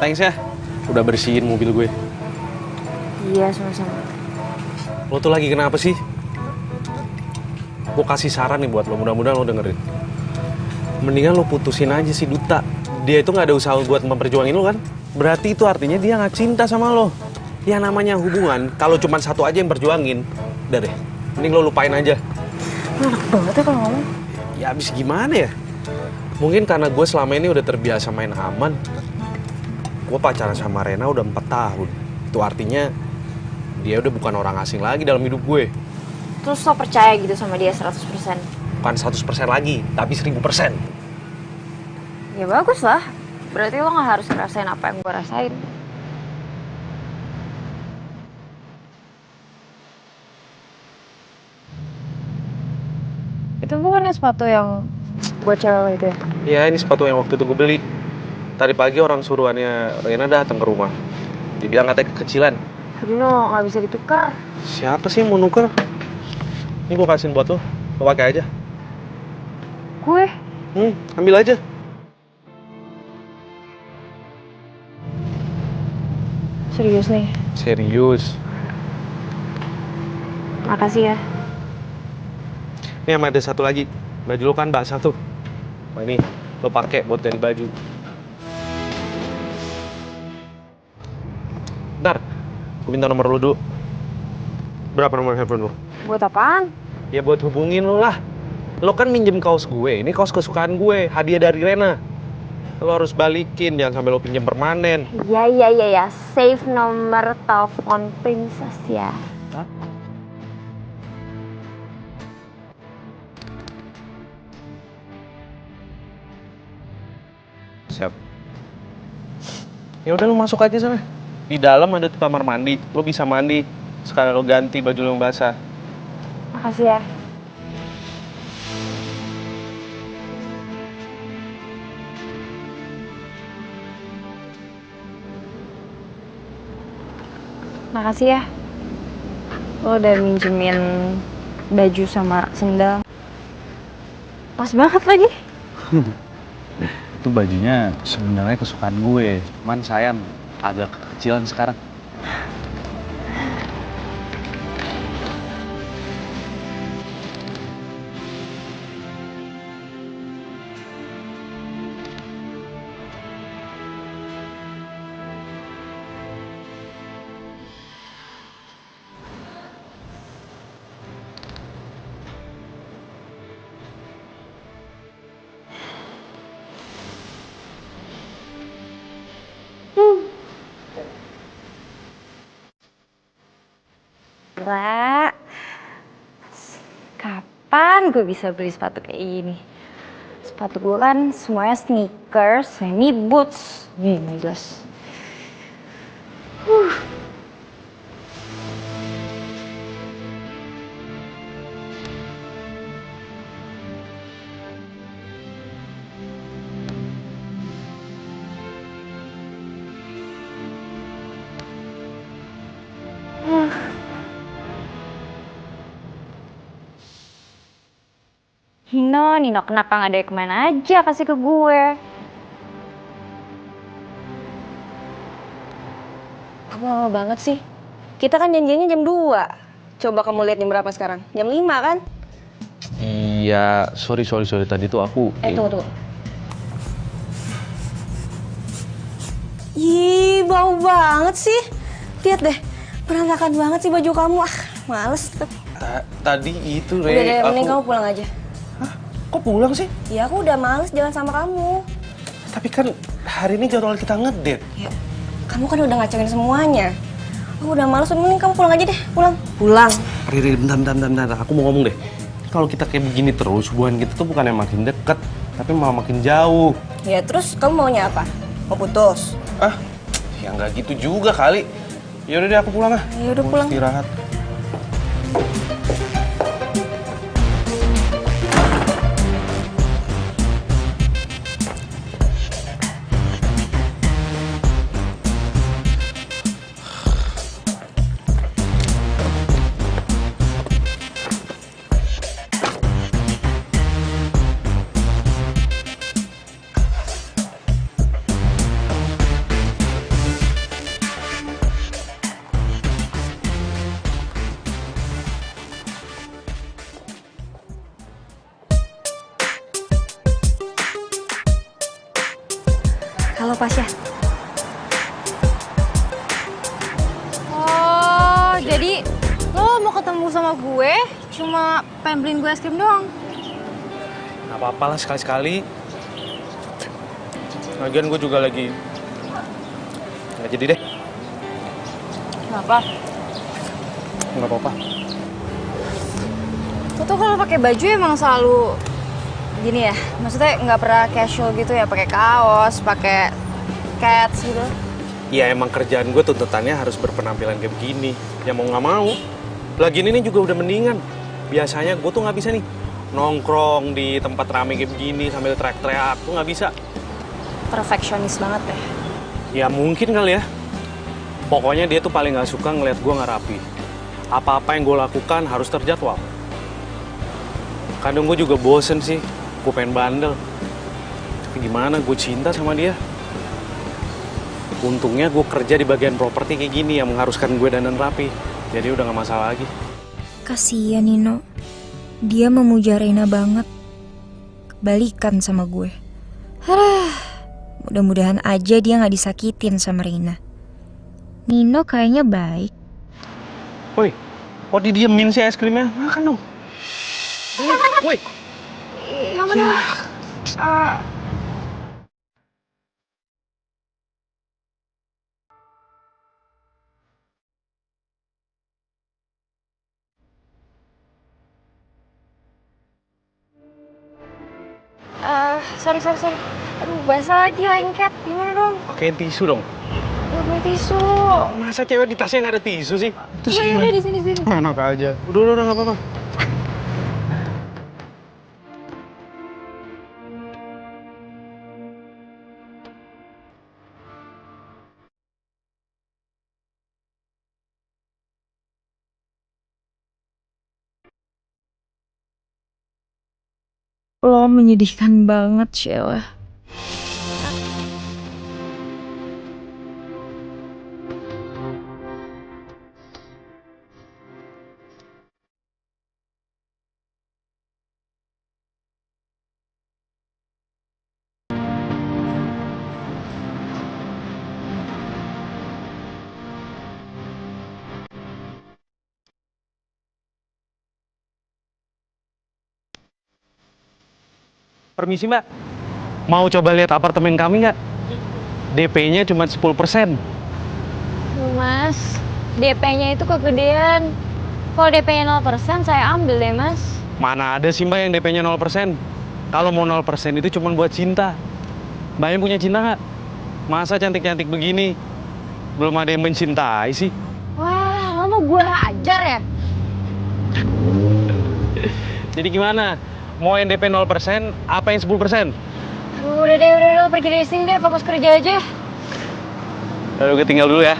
Thanks ya, udah bersihin mobil gue. Iya sama-sama. Lo tuh lagi kenapa sih? Gue kasih saran nih buat lo, mudah-mudahan lo dengerin. Mendingan lo putusin aja si Duta. Dia itu nggak ada usaha buat memperjuangin lo kan? Berarti itu artinya dia nggak cinta sama lo. Ya namanya hubungan, kalau cuma satu aja yang berjuangin, udah deh, mending lo lupain aja. Enak banget ya kalau ngomong. Ya abis gimana ya? Mungkin karena gue selama ini udah terbiasa main aman. Gue pacaran sama Rena udah 4 tahun. Itu artinya dia udah bukan orang asing lagi dalam hidup gue. Terus lo percaya gitu sama dia 100%? Bukan 100% lagi, tapi 1000%. Ya bagus lah. Berarti lo gak harus ngerasain apa yang gue rasain. Itu bukannya sepatu yang buat cewek itu ya? Ya ini sepatu yang waktu itu gue beli. Tadi pagi orang suruhannya Rena datang ke rumah. Dibilang katanya kekecilan. Tapi lo gak bisa ditukar. Siapa sih yang mau nuker? Ini gue kasihin buat lo pakai aja. Gue? Ambil aja. Serius nih? Serius. Makasih ya. Ini sama ada satu lagi. Baju lo kan basah tuh. Nah ini lo pakai buat ganti baju. Bentar, gue minta nomor lo dulu. Berapa nomor handphone lo? Buat apaan? Ya buat hubungin lo lah. Lo kan minjem kaos gue, ini kaos kesukaan gue, hadiah dari Rena. Lo harus balikin, jangan sampai lo pinjam permanen. Ya. Save nomor telepon princess ya. Hah? Siap. Ya udah lo masuk aja sana. Di dalam ada tuh kamar mandi, lo bisa mandi. Sekarang lo ganti baju lo yang basah. Makasih ya. Makasih ya. Lo udah minjemin baju sama sendal. Pas banget lagi. Itu bajunya sebenarnya kesukaan gue, cuman sayang agak kekecilan sekarang. Gila. Kapan gue bisa beli sepatu kayak gini? Sepatu gue kan semuanya sneakers, ini boots. Nih, jelas. Nino, kenapa nggak dari kemana aja kasih ke gue? Kamu lama banget sih. Kita kan janjiannya jam 2. Coba kamu lihat jam berapa sekarang? Jam 5 kan? Iya, sorry. Tadi tuh aku... Tunggu. Ih, bau banget sih. Lihat deh, berantakan banget sih baju kamu. Males. Tadi itu, Udah deh, mending kamu pulang aja. Kok pulang sih? Ya aku udah males jalan sama kamu. Tapi kan hari ini jadwal kita ngedate. Ya, kamu kan udah ngacauin semuanya. Aku udah males, mending kamu pulang aja deh. Pulang. Riri, bentar. Aku mau ngomong deh. Kalau kita kayak begini terus, hubungan kita tuh bukannya makin deket, tapi malah makin jauh. Ya terus kamu maunya apa? Mau putus? Ya nggak gitu juga kali. Yaudah deh, aku pulang ah. Ya udah pulang. Istirahat. sama Pasya. Oh, jadi lo mau ketemu sama gue cuma pengen beliin gue es krim doang? Gak apa-apa lah sekali-sekali. Lagian gue juga lagi nggak jadi deh. Kenapa? Nggak apa-apa. Lo tuh kalau pakai baju emang selalu gini ya? Maksudnya nggak pernah casual gitu ya? Pakai kaos, pakai cats gitu? Ya emang kerjaan gue tuntutannya harus berpenampilan kayak begini. Ya mau nggak mau. Lagian ini juga udah mendingan. Biasanya gue tuh nggak bisa nih nongkrong di tempat rame kayak begini sambil teriak-teriak tuh nggak bisa. Perfeksionis banget deh. Ya mungkin kali ya. Pokoknya dia tuh paling nggak suka ngeliat gue nggak rapi. Apa-apa yang gue lakukan harus terjadwal. Kadang gue juga bosen sih. Gue pengen bandel. Tapi gimana, gue cinta sama dia. Untungnya gue kerja di bagian properti kayak gini yang mengharuskan gue dandan rapi. Jadi udah gak masalah lagi. Kasian Nino. Dia memuja Reina banget. Kebalikan sama gue. Mudah-mudahan aja dia gak disakitin sama Reina. Nino kayaknya baik. Woi, kok didiemin sih es krimnya? Makan dong. Woi. Sorry. Aduh, basah lagi lengket. Gimana dong? Pakein tisu dong. Gue punya tisu. Masa cewek di tasnya nggak ada tisu sih? Terus Iya, gimana? di sini. Enak aja. Udah nggak apa-apa. Lo menyedihkan banget, Sheila. Permisi mbak, mau coba lihat apartemen kami nggak? DP-nya cuma 10%. Mas, DP-nya itu kegedean. Kalau DP-nya 0%, saya ambil deh, Mas. Mana ada sih mbak yang DP-nya 0%? Kalau mau 0% itu cuma buat cinta. Mbaknya punya cinta nggak? Masa cantik-cantik begini? Belum ada yang mencintai sih. Wah, lo mau gue ajar ya? Jadi gimana? Mau yang DP 0%, apa yang 10%? Udah deh, pergi dari sini deh, fokus kerja aja. Lalu gue tinggal dulu ya.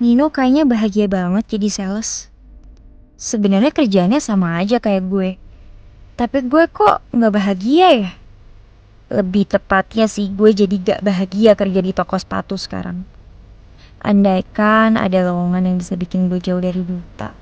Nino kayaknya bahagia banget jadi sales. Sebenarnya kerjaannya sama aja kayak gue. Tapi gue kok nggak bahagia ya? Lebih tepatnya sih gue jadi gak bahagia kerja di toko sepatu sekarang. Andaikan ada lowongan yang bisa bikin gue jauh dari Duta.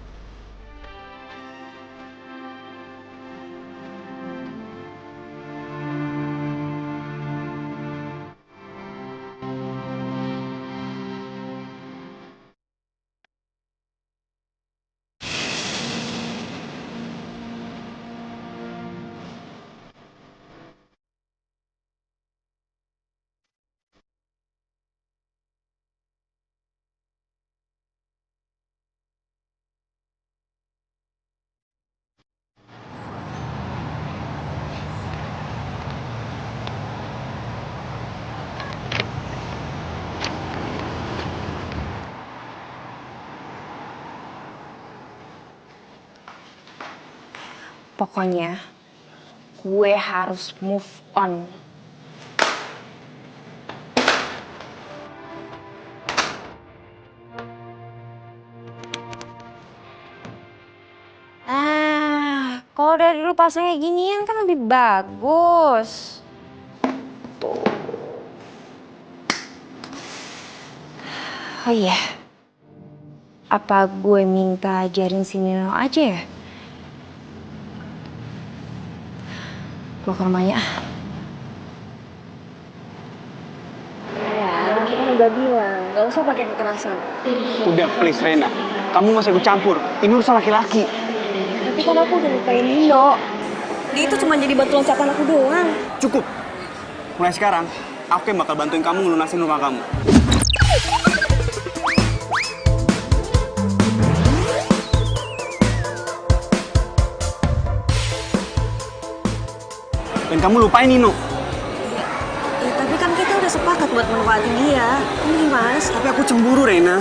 Pokoknya gue harus move on. Kalau dari dulu pasangnya ginian kan lebih bagus. Tuh. Oh iya. Apa gue minta ajarin si Nino aja ya? Gue ke rumahnya. Ya, kita udah bilang, gak usah pakai kekerasan. Udah please Rena, kamu gak usah ikut campur. Ini urusan laki-laki. Tapi kan aku udah lupain Nino. Dia itu cuma jadi batu loncatan aku doang. Cukup. Mulai sekarang, aku yang bakal bantuin kamu ngelunasin rumah kamu. Dan kamu lupain Nino. Ya, tapi kan kita udah sepakat buat manfaatin dia. Ini gimana sih? Tapi aku cemburu, Rena.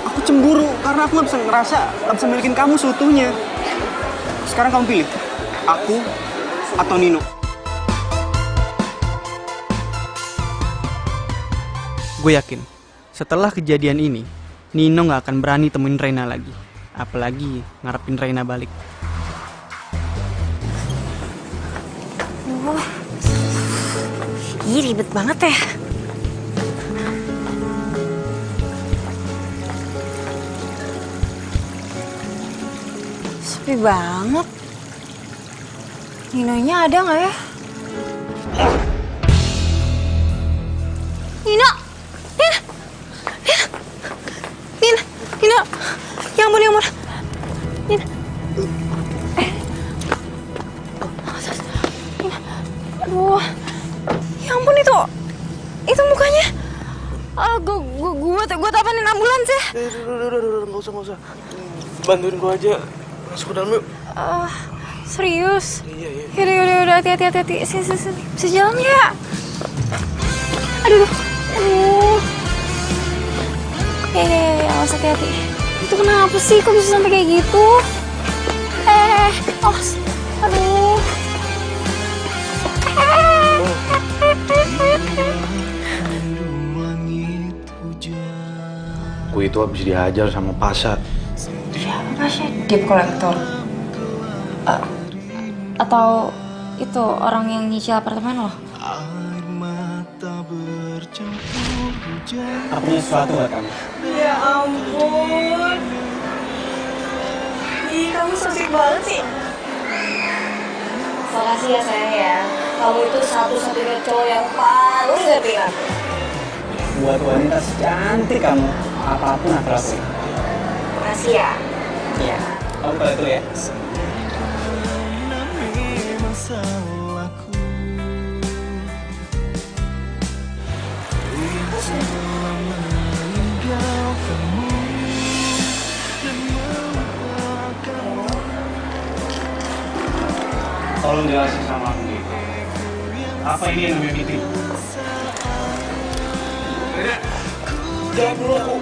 Aku cemburu karena aku gak bisa milikin kamu seutuhnya. Sekarang kamu pilih, aku atau Nino. Gue yakin, setelah kejadian ini, Nino gak akan berani temuin Reina lagi. Apalagi ngarepin Reina balik. Ih, ribet banget ya. Sepi banget. Ninonya ada nggak ya? Nino! Nino! Ya ampun, ya ampun. Nino. Aduh. Ya ampun, itu mukanya. Gue tapanin ambulans ya. Udah, nggak usah. Bantuin gue aja. Masuk ke dalam yuk. Serius? Iya. Yaudah, hati-hati. Sini. Bisa jalan ya? Aduh. Ya, awas hati-hati. Itu kenapa sih? Kok bisa sampai kayak gitu? Awas. Aduh. Gue itu habis dihajar sama Pasha. Siapa sih? Debt collector? Atau itu orang yang nyicil apartemen lo? Aku punya sesuatu buat kamu. Ya ampun. Ih, kamu sosik banget sih. Makasih ya sayang ya. Kamu itu satu-satunya cowok yang paling ngertiin aku. Buat wanita secantik kamu, apapun aku lakuin. Makasih ya. Iya. Kamu balik dulu ya. Tolong jelasin sama aku gitu. Apa ini yang namanya meeting? Jawab dulu aku.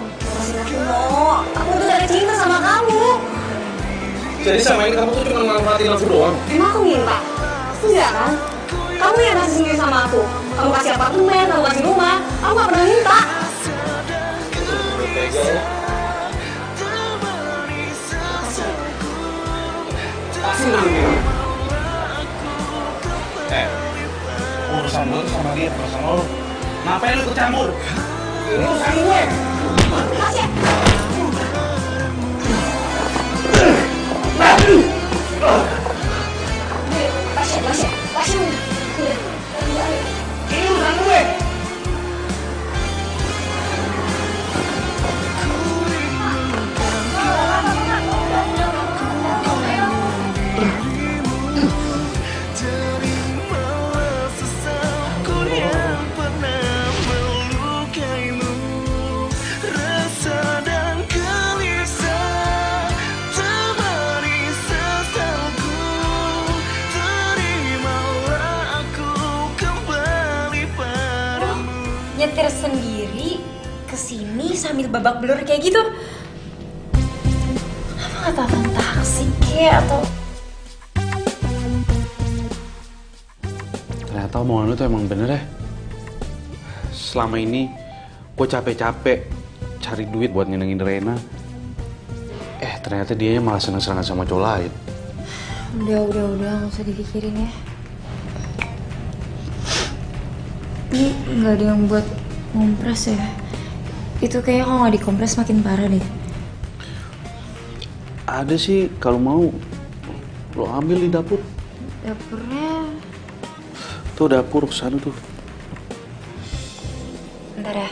Aku tuh dari cinta sama kamu. Jadi sama ini kamu tuh cuma manfaatin aku doang. Emang aku minta? Enggak kan? Kamu yang kasih sendiri sama aku. Kamu kasih apartemen, kamu kasih rumah. Aku gak pernah minta. Pasti nanti. Urusan lu sama dia, urusan lu. Ngapain lu ikut campur? Ini urusan gue. Tasya! Tasya. Ini urusan gue. Nyetir sendiri kesini sambil babak belur kayak gitu. Kenapa nggak telepon taksi kek atau? Ternyata omongan lu tuh emang bener ya. Selama ini gue capek-capek cari duit buat nyenengin Reina. Ternyata dia malah seneng-seneng sama cowok lain. Udah, nggak usah dipikirin ya. Ini nggak ada yang buat kompres ya? Itu kayaknya kalau nggak dikompres makin parah deh. Ada sih, kalau mau lo ambil di dapur. Dapurnya Tuh dapur kesana tuh. Bentar ya.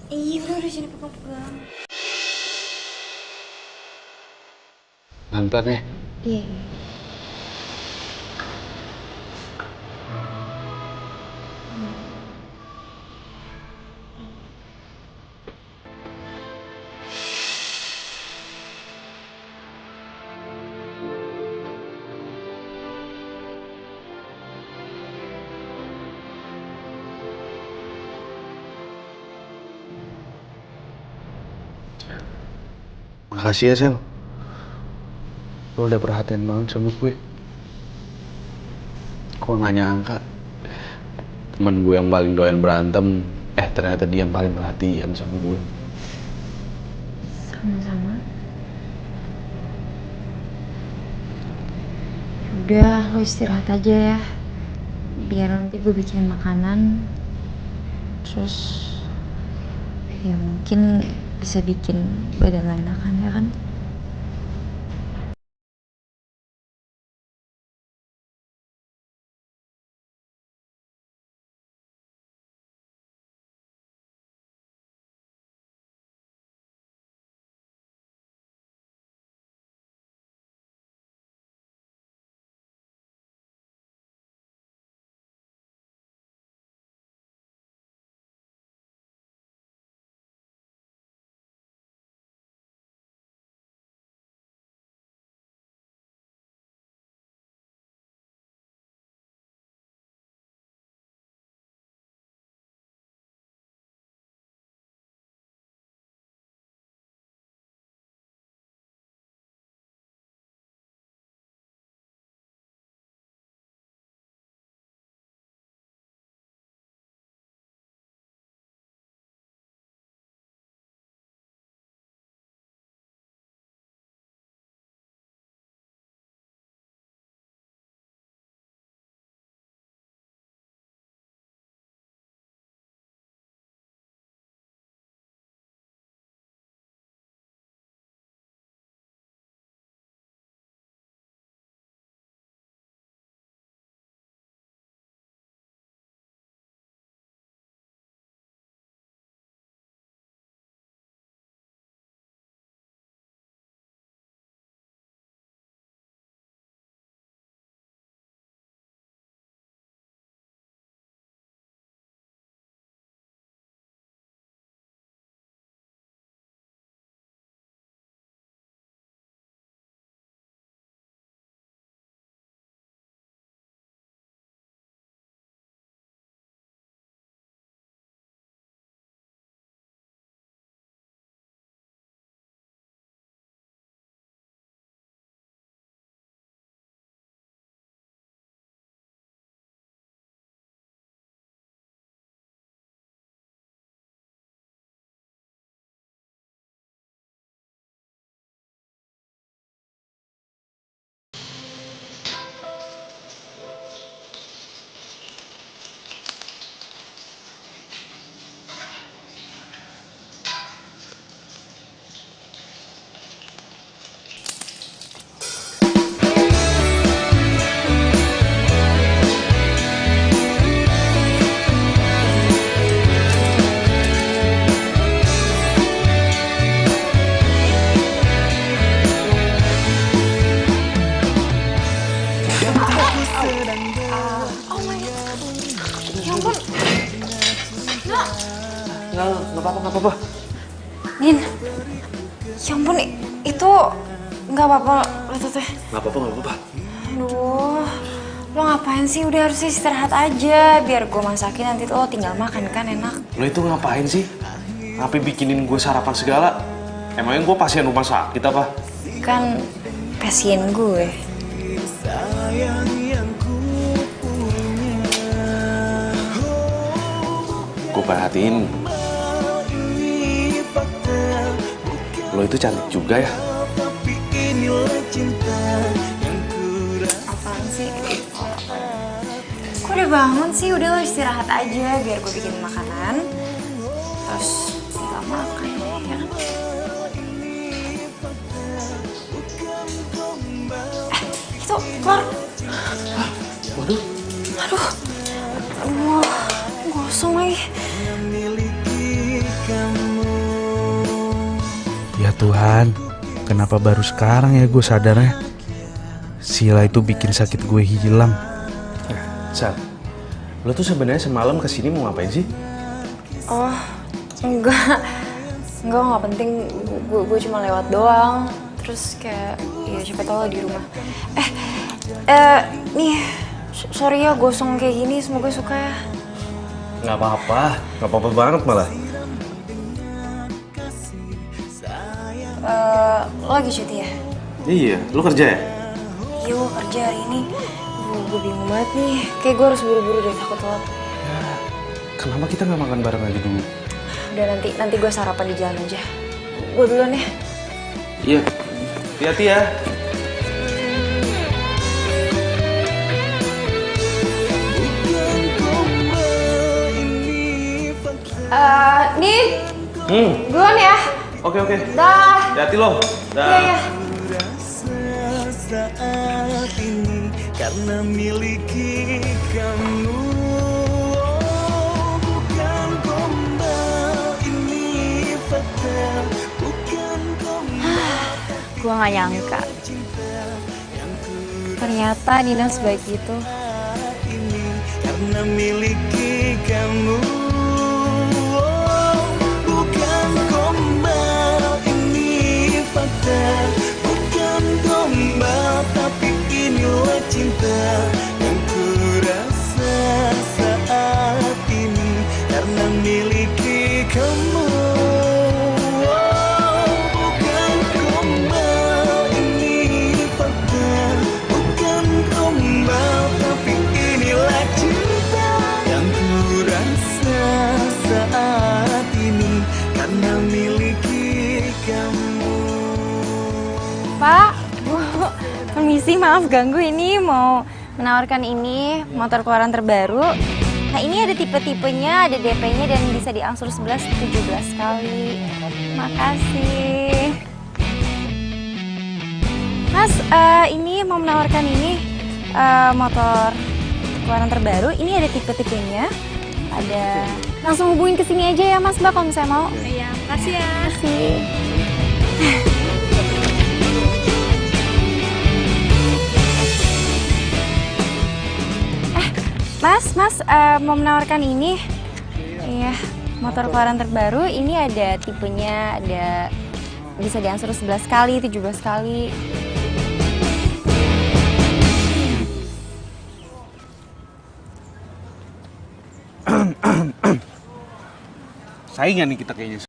Iya udah sini pegang-pegang. Pelan-pelan ya. Iya. Makasih ya Sel. Lo udah perhatian banget sama gue. Gue gak nyangka temen gue yang paling doyan berantem, ternyata dia yang paling perhatian sama gue. Sama-sama. Udah, lo istirahat aja ya. Biar nanti gue bikin makanan. Terus ya mungkin bisa bikin badan lo enakan ya kan? Nggak apa-apa. Nin, ya ampun, itu nggak apa-apa lo teteh. Nggak apa-apa. Aduh, lo ngapain sih? Udah harus istirahat aja, biar gue masakin nanti lo tinggal makan kan enak. Lo itu ngapain sih? Ngapain bikinin gue sarapan segala? Emangnya gue pasien rumah sakit apa? Kan pasien gue. Gue perhatiin lo itu cantik juga ya. Apaan sih? Kok udah bangun sih? Udah lo istirahat aja biar gue bikin makanan. Terus kita makan ya kan? Itu keluar. Waduh. Aduh. Wah, gosong lagi. Ya Tuhan, kenapa baru sekarang ya gue sadarnya? Sila itu bikin sakit gue hilang. Sal, lo tuh sebenarnya semalam kesini mau ngapain sih? Oh, enggak. Enggak penting. Gue cuma lewat doang. Terus kayak, ya siapa tau lo di rumah. Nih, sorry ya gosong kayak gini. Semoga suka ya. Nggak apa-apa banget malah. Lo lagi cuti ya? Iya, lo kerja ya? Iya, gue kerja hari ini. Gue bingung banget nih. Kayak gue harus buru-buru deh, takut telat. Kenapa kita nggak makan bareng aja dulu? Udah nanti gue sarapan di jalan aja. Gue duluan ya. Iya, hati-hati ya. Nih, duluan ya. Oke. Dah. Hati-hati lo. Iya. Saat ini karena miliki kamu. Bukan gombal, ini fakta. Bukan gombal. Gue gak nyangka. Ternyata Nina sebaik itu. Karena miliki kamu. Bukan gombal, ini fakta. Bukan gombal, tapi inilah cinta yang ku rasa saat ini. Karena miliki kamu. Bukan gombal, ini fakta. Bukan gombal, tapi inilah cinta yang ku rasa saat ini. Karena miliki kamu. Pak, Bu, permisi, maaf ganggu. Ini mau menawarkan ini motor keluaran terbaru. Nah, ini ada tipe-tipenya, ada DP-nya dan bisa diangsur 11-17 kali. Makasih. Mas, ini mau menawarkan ini motor keluaran terbaru. Ini ada tipe-tipenya. Ada. Langsung hubungin ke sini aja ya, Mas, Mbak, kalau misalnya mau. Iya, makasih ya. Makasih. Mas, mau menawarkan ini. Iya, motor keluaran terbaru. Ini ada tipenya, ada bisa diangsur 11 kali, 17 kali. Saingan nih kita kayaknya.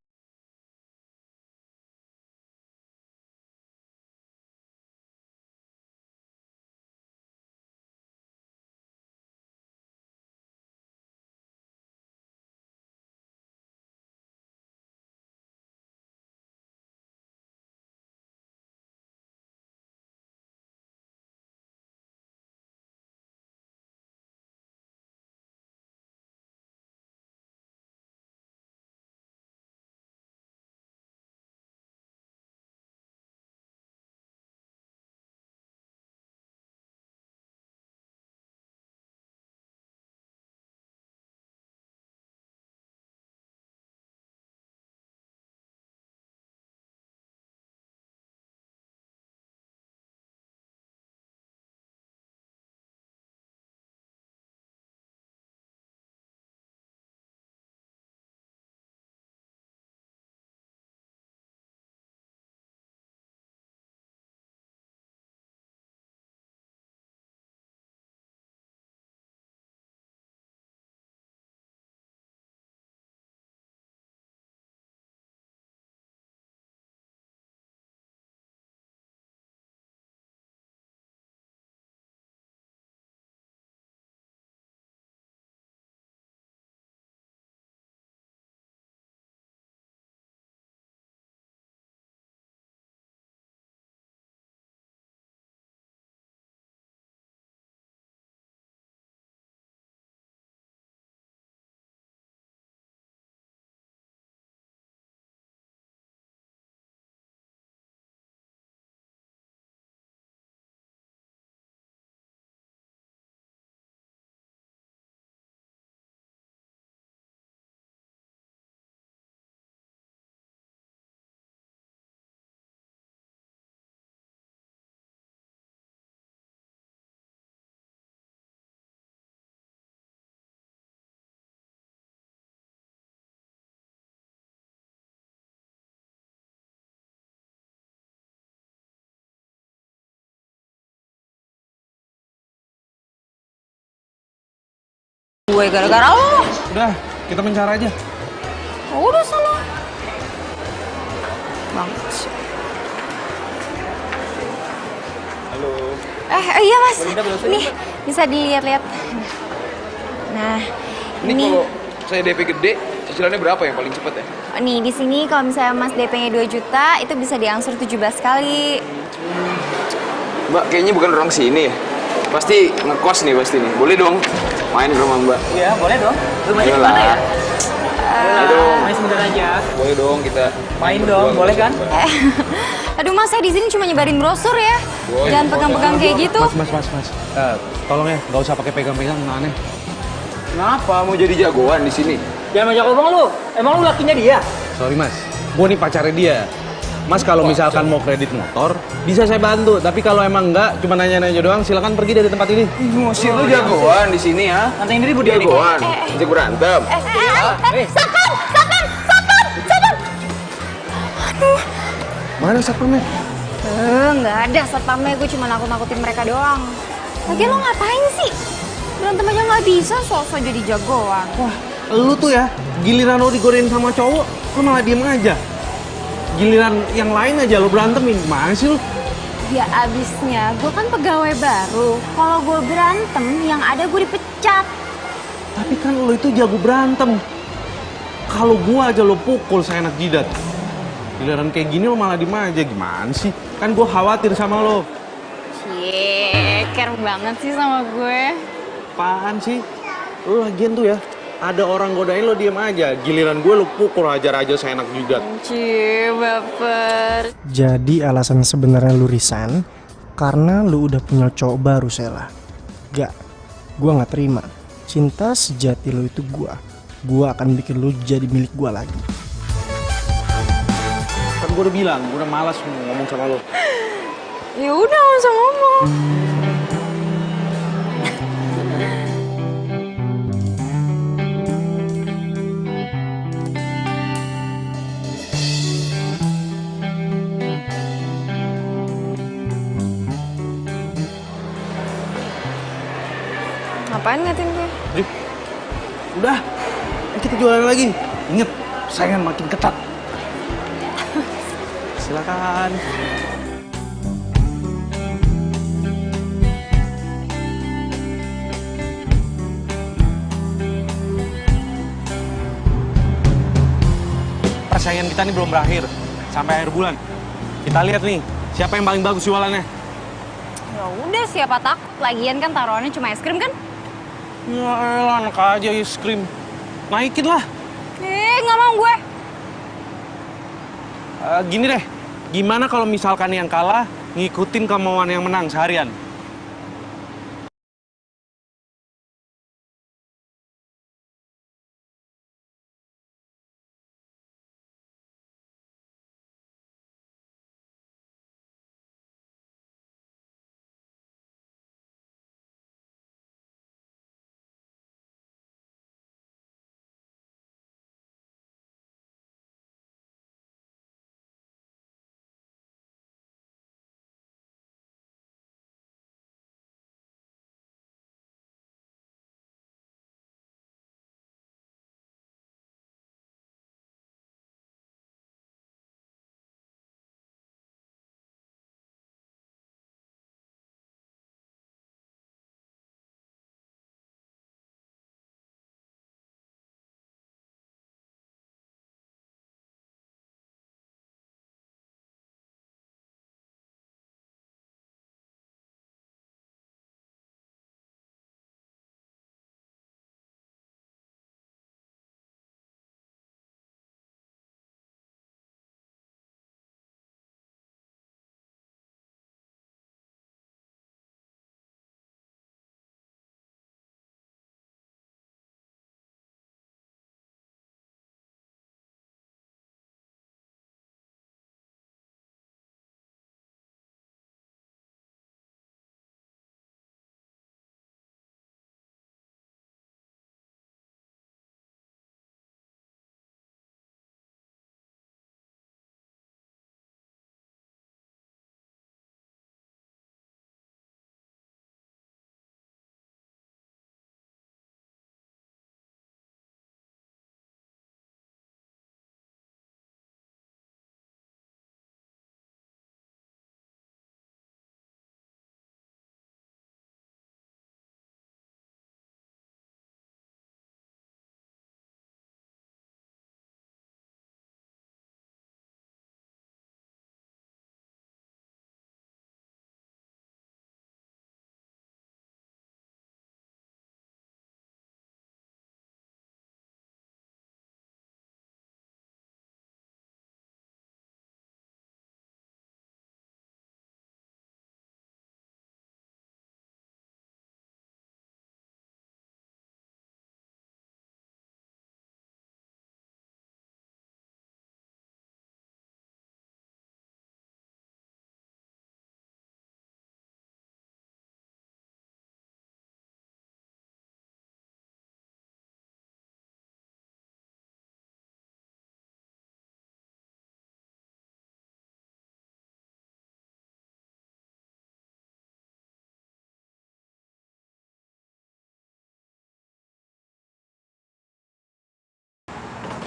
gue gara-gara lo. Udah, kita mencar aja. Udah sana. Banget sih. Halo. Iya mas, nih bisa dilihat-lihat. Nah, Ini kalau saya DP gede, cicilannya berapa yang paling cepat ya? nih di sini kalau misalnya mas DP-nya 2 juta, itu bisa diangsur 17 kali. Mbak, kayaknya bukan orang sini ya? Pasti ngekos nih pasti nih. Boleh dong main ke rumah Mbak? Iya, boleh dong. Rumahnya di Ayolah. mana ya? Boleh dong. Main sebentar aja. Boleh dong kita. Main dong, boleh kan? Aduh mas, saya di sini cuma nyebarin brosur ya. Jangan pegang-pegang kayak gitu. Mas. Tolong ya, nggak usah pakai pegang-pegang, aneh. Kenapa mau jadi jagoan di sini? Jangan banyak ngomong lu. Emang lu lakinya dia? Sorry mas, gue nih pacarnya dia. Mas kalau misalkan mau kredit motor, bisa saya bantu. Tapi kalau emang enggak, cuma nanya-nanya doang, silakan pergi dari tempat ini. Ngusir lu jagoan di sini ya? Nantain diri budi Jagoan, ajak berantem. Satpam! Mana satpamnya? Nggak ada satpamnya, gue cuma nakut-nakutin mereka doang. Lagi lo ngapain sih? Berantem aja nggak bisa, sok-sok jadi jagoan. Wah, lu tuh ya, giliran lo digodain sama cowok, lu malah diem aja. Giliran yang lain aja lo berantemin, gimana sih lu? Ya abisnya, gue kan pegawai baru. Kalau gue berantem, yang ada gue dipecat. Tapi kan lo itu jago berantem. Kalau gua aja lo pukul seenak jidat. Giliran kayak gini lo malah diem aja, gimana sih? Kan gua khawatir sama lo. Cie, care banget sih sama gue. Apaan sih? Lo lagian tuh ya, ada orang godain lo diem aja. Giliran gue lo pukul hajar aja seenak jidat. Cie, baper. Jadi alasan sebenarnya lu resign karena lu udah punya cowok baru, Sela. Gak, gua nggak terima. Cinta sejati lu itu gua akan bikin lu jadi milik gua lagi. Kan gue udah bilang, gue udah malas ngomong sama lo. Ya udah, nggak usah ngomong. Ngapain ngatin gue? Udah, kita jualan lagi. Ingat, saingan makin ketat. Silakan. Persaingan kita nih belum berakhir. Sampai akhir bulan. Kita lihat nih, siapa yang paling bagus jualannya. Ya udah, siapa takut. Lagian kan taruhannya cuma es krim kan? Ya elah, enak aja es krim. Naikin lah. Nggak mau gue. Gini deh, gimana kalau misalkan yang kalah ngikutin kemauan yang menang seharian?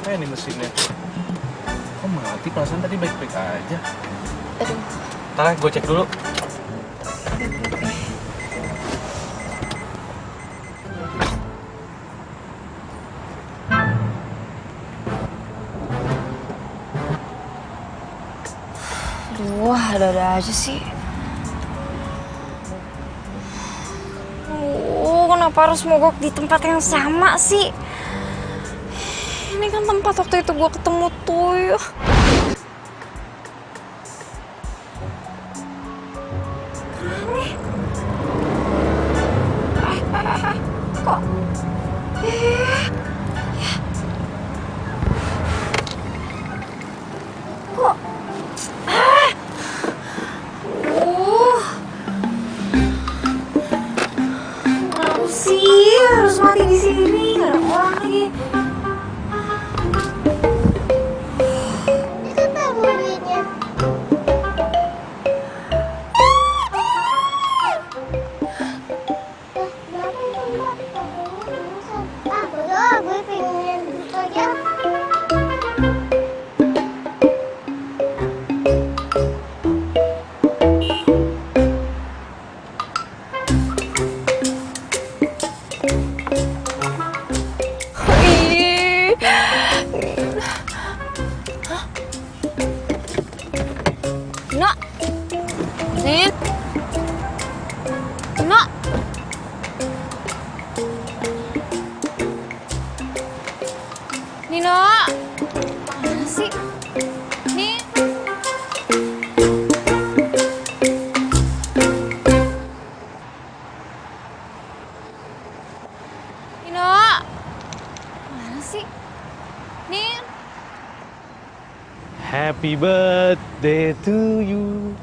Ini mesinnya. Kok mati? Perasaan tadi baik-baik aja. Aduh. Ntar gue cek dulu. Aduh, ada-ada aja sih. Kenapa harus mogok di tempat yang sama sih? Ini kan tempat waktu itu gue ketemu Tuyul. Kok? Kok? Kenapa sih harus mati di sini? Gak ada orang lagi. Nino, mana sih? Nih. Nino, mana sih? Nih. Happy birthday to you.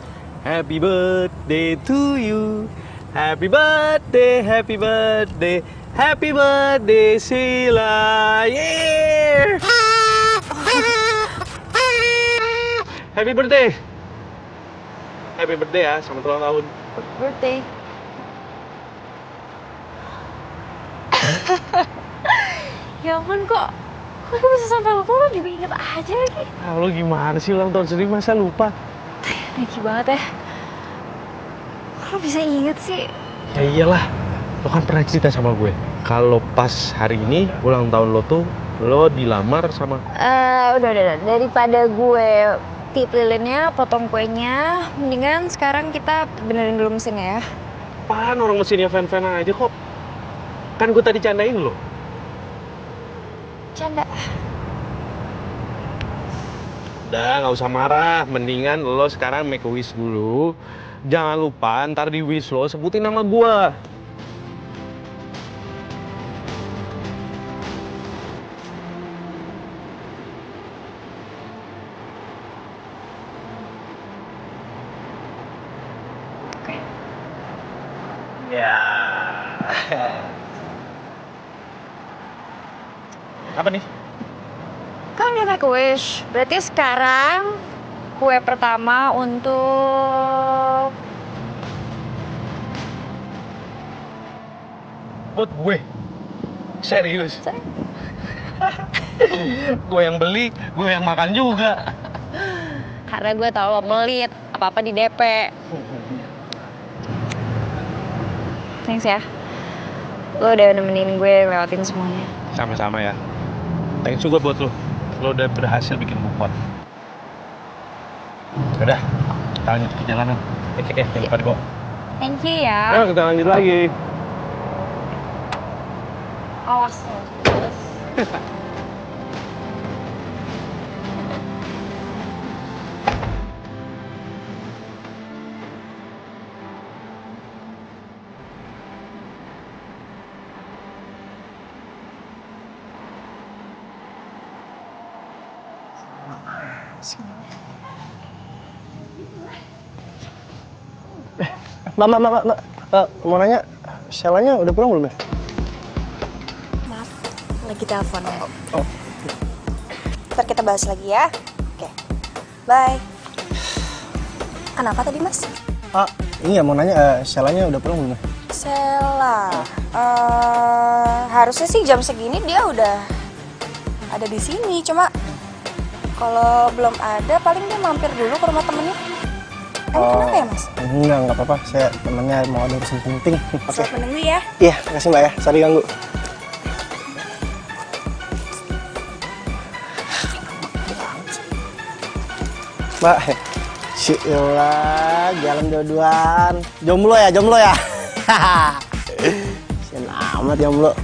Happy birthday to you. Happy birthday, happy birthday. Happy birthday, Sheila. Yeah! Happy birthday. Happy birthday ya, selamat ulang tahun. Birthday. Ya ampun, kok bisa sampai lupa, lo juga inget aja lagi. Ah, lo gimana sih ulang tahun sendiri masa lupa? Lucu banget ya. Lo bisa inget sih? Ya iyalah, lo kan pernah cerita sama gue. Kalau pas hari ini ulang tahun lo tuh lo dilamar sama Udah. Daripada gue tip lilinnya, potong kuenya, mendingan sekarang kita benerin dulu mesinnya ya. apaan, orang mesinnya fan-fan aja kok. Kan gue tadi candain lo. Canda. Udah, nggak usah marah. Mendingan lo sekarang make a wish dulu. Jangan lupa ntar di wish lo sebutin nama gue. Ya. Apa nih? Kan udah make a wish. Berarti sekarang kue pertama untuk buat gue. Serius? Gue yang beli, gue yang makan juga. karena gue tau lo melit, apa-apa di DP. Thanks ya. Lo udah nemenin gue lewatin semuanya. Sama-sama ya. Thanks juga buat lo. Lo udah berhasil bikin bukot. Udah, kita lanjut perjalanan. Oke, jangan lupa dibawa. Thank you ya. Ayo kita lanjut lagi. Awas. Mbak, mau nanya, Sheila-nya udah pulang belum ya? Maaf, lagi telepon ya. Oh. Ntar kita bahas lagi ya. Oke, bye. Kenapa tadi, Mas? Iya mau nanya, Sheila-nya udah pulang belum ya? Sheila, harusnya sih jam segini dia udah ada di sini. Cuma kalau belum ada, paling dia mampir dulu ke rumah temennya. Kenapa ya, Mas? Enggak apa-apa. Saya temennya mau ada urusan penting. Oke. Selamat menunggu ya. Iya, makasih Mbak ya. Sorry ganggu. Mbak, Syukurlah, jalan dua-duaan. Jomblo ya? Sian amat jomblo.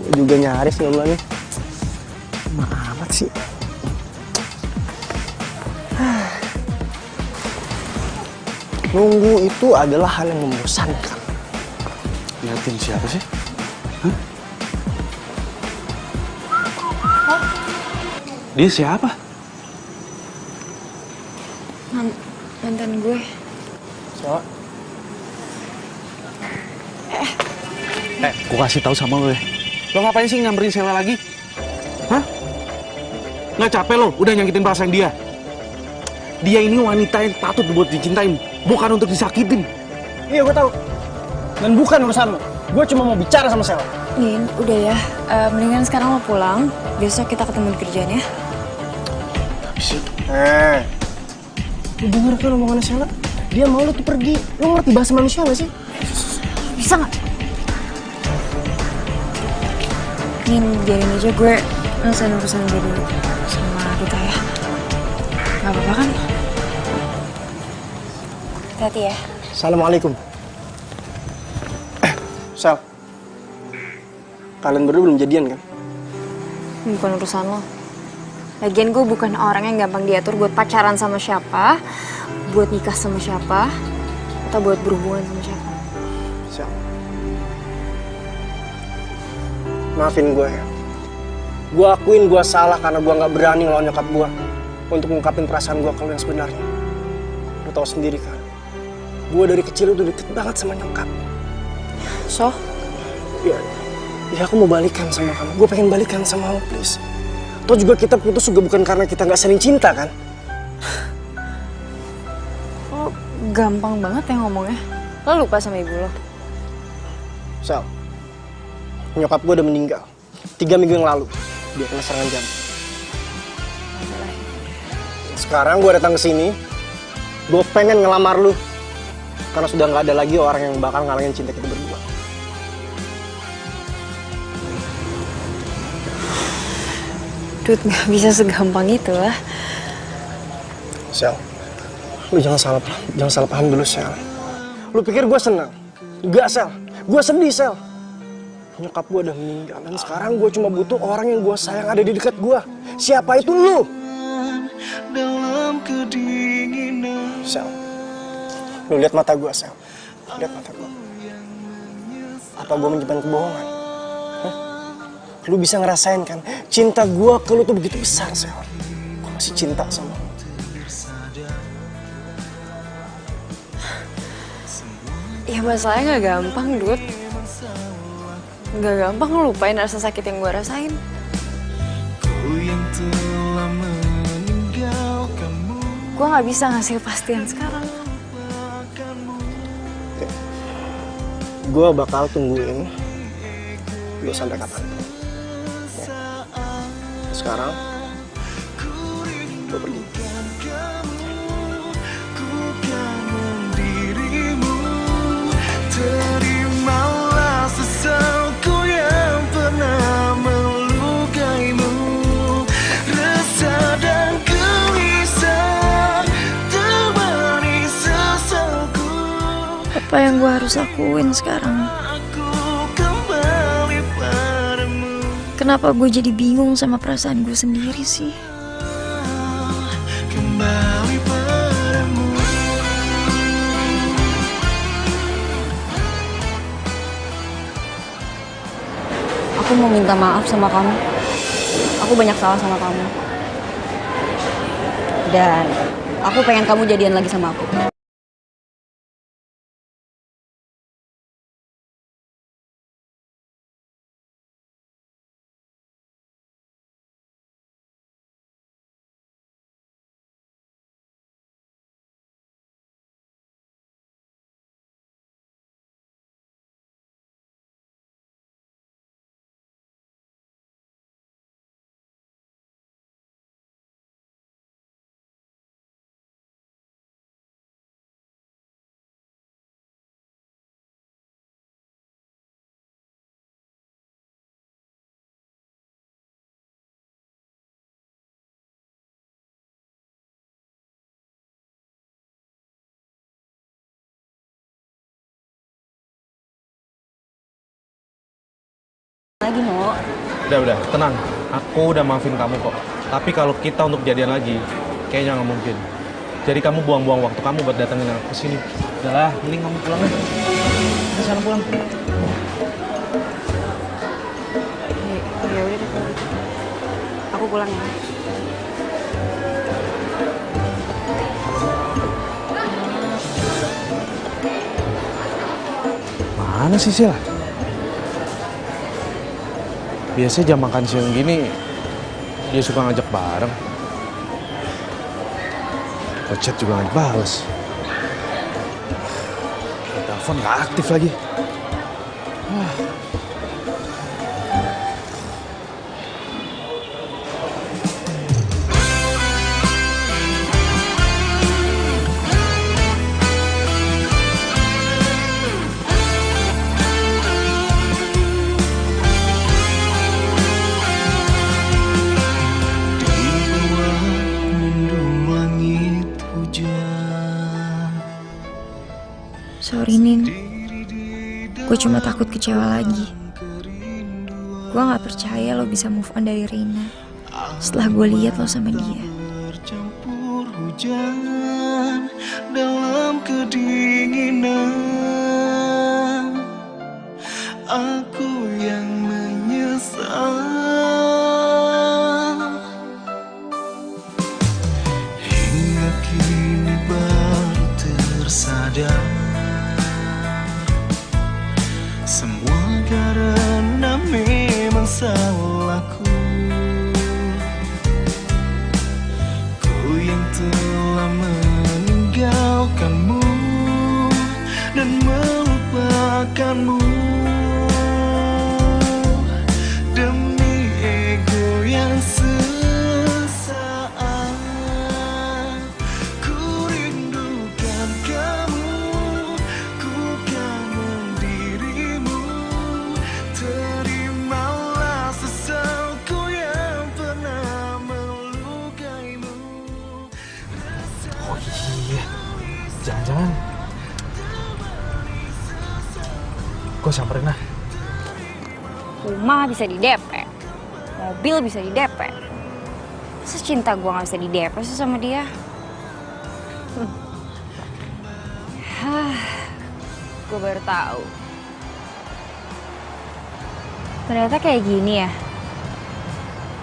Gue juga nyaris jomblo nih. Amat sih. Nunggu itu adalah hal yang membosankan. Liatin siapa sih? Dia siapa? Mantan gue. So. Gue kasih tahu sama lo ya. Lo ngapain sih nyamperin Sheila lagi? Hah? Nggak capek lo udah nyakitin perasaan dia? Dia ini wanita yang patut buat dicintain, bukan untuk disakitin. Iya, gue tahu. Dan bukan urusan lo. Gue cuma mau bicara sama Sheila. Nin, udah ya. Mendingan sekarang lo pulang. Besok kita ketemu di kerjaan ya. Lu denger kan omongannya Sheila? Dia mau lu tuh pergi. Lu ngerti bahasa manusia gak sih? Bisa nggak? Nin, biarin aja gue ngelesain urusan gue dulu sama Duta ya. Gak apa-apa kan? Hati-hati ya. Assalamualaikum. Sel. Kalian berdua belum jadian kan? Bukan urusan lo. Lagian gue bukan orang yang gampang diatur buat pacaran sama siapa, buat nikah sama siapa, atau buat berhubungan sama siapa. Sel. Maafin gue ya. Gue akuin gue salah karena gue gak berani ngelawan nyokap gue untuk ngungkapin perasaan gue ke lu yang sebenarnya. Lu tau sendiri kan, gue dari kecil udah deket banget sama nyokap. So? Ya aku mau balikan sama kamu. Gue pengen balikan sama lo, please. Toh juga kita putus juga bukan karena kita gak saling cinta kan? Lo gampang banget ya ngomongnya. Lo lupa sama ibu lo? Sel, nyokap gue udah meninggal 3 minggu yang lalu. Dia kena serangan jantung. Sekarang gue datang ke sini, gue pengen ngelamar lu karena sudah nggak ada lagi orang yang bakal ngalangin cinta kita berdua. Dut, gak bisa segampang itu lah. Sel, lu jangan salah paham dulu, Sel. Lu pikir gue senang? Enggak, Sel. Gue sedih, Sel. Nyokap gue udah meninggal dan sekarang gue cuma butuh orang yang gue sayang ada di dekat gue. Siapa itu lu? Sel, lu lihat mata gue, Sel. Lihat mata gue. Apa gue menyimpan kebohongan? Hah? Lu bisa ngerasain kan? Cinta gue ke lu tuh begitu besar, Sel. Gue masih cinta sama lu. Ya masalahnya gak gampang, Dut. Gak gampang ngelupain rasa sakit yang gue rasain. Gue gak bisa ngasih kepastian sekarang. Gue bakal tungguin lu sampai kapan. Sekarang gue pergi. Terimalah sesalku yang pernah melukaimu. Resah dan gelisah temani sesalku. Apa yang gue harus lakuin sekarang? Kenapa gue jadi bingung sama perasaan gue sendiri sih? Kembali padamu. Aku mau minta maaf sama kamu. Aku banyak salah sama kamu. Dan aku pengen kamu jadian lagi sama aku. lagi, No. Udah, tenang. Aku udah maafin kamu kok. Tapi kalau kita untuk jadian lagi, kayaknya nggak mungkin. Jadi kamu buang-buang waktu kamu buat datengin aku ke sini. Udahlah, mending kamu pulang aja. Udah sana pulang. Ya udah deh kalau gitu. Aku pulang ya. Mana sih Sila? Biasanya jam makan siang gini, dia suka ngajak bareng. Kok chat juga nggak dibales. Telepon nggak aktif lagi. Sorry Nin, gue cuma takut kecewa lagi. Gue gak percaya lo bisa move on dari Reina setelah gue lihat lo sama dia. Bercampur hujan dalam kedinginan, aku yang menyesal. Hingga kini baru tersadar, semua karena memang salahku. Ku yang telah meninggalkanmu dan melupakanmu demi ego yang sesaat. Ku rindukan kamu, ku kangen dirimu. Terimalah sesalku yang pernah melukaimu. Oh iya, jangan-jangan gue samperin lah. Rumah bisa di DP, mobil bisa di DP. Masa cinta gue gak bisa di DP sih sama dia? Gue baru tahu. Ternyata kayak gini ya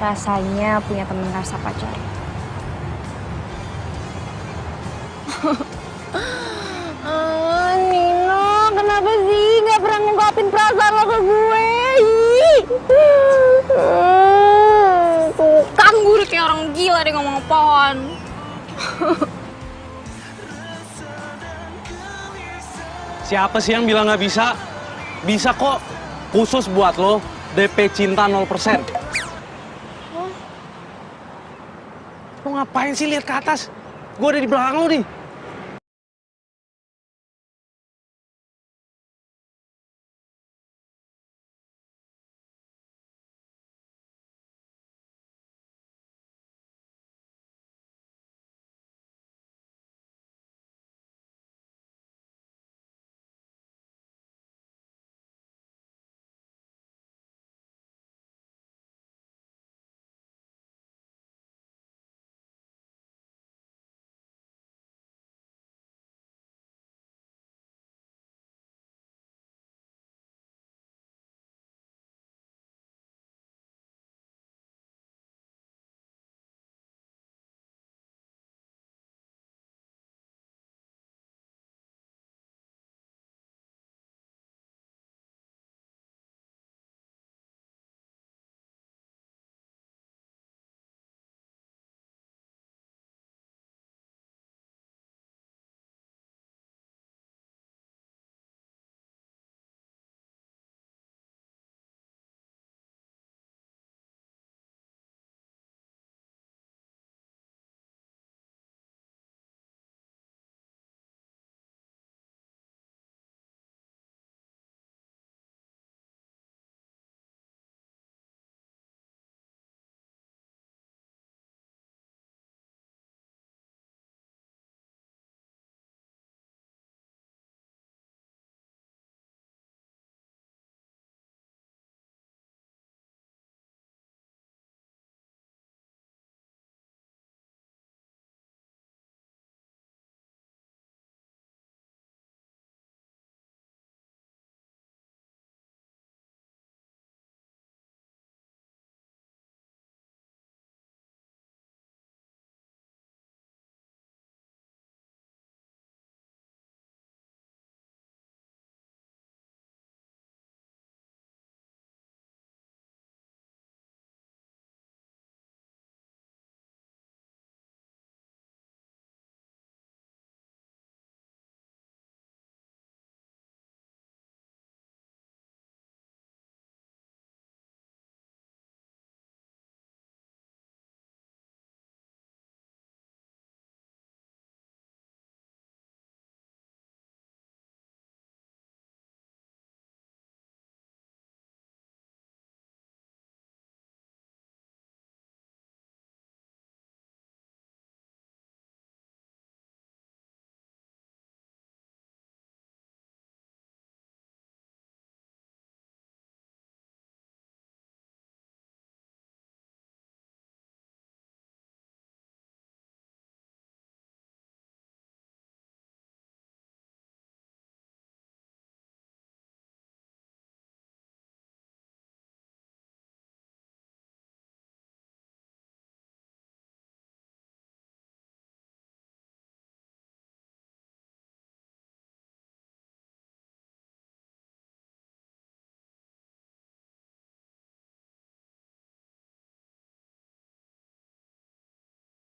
rasanya punya temen rasa pacar. Nino, kenapa sih gak pernah ngungkapin perasaan lo ke gue? Tuh kan gue udah kayak orang gila deh ngomong apaan. Siapa sih yang bilang nggak bisa? Bisa kok. Khusus buat lo, DP cinta 0%. Lo ngapain sih lihat ke atas? Gue ada di belakang lo nih.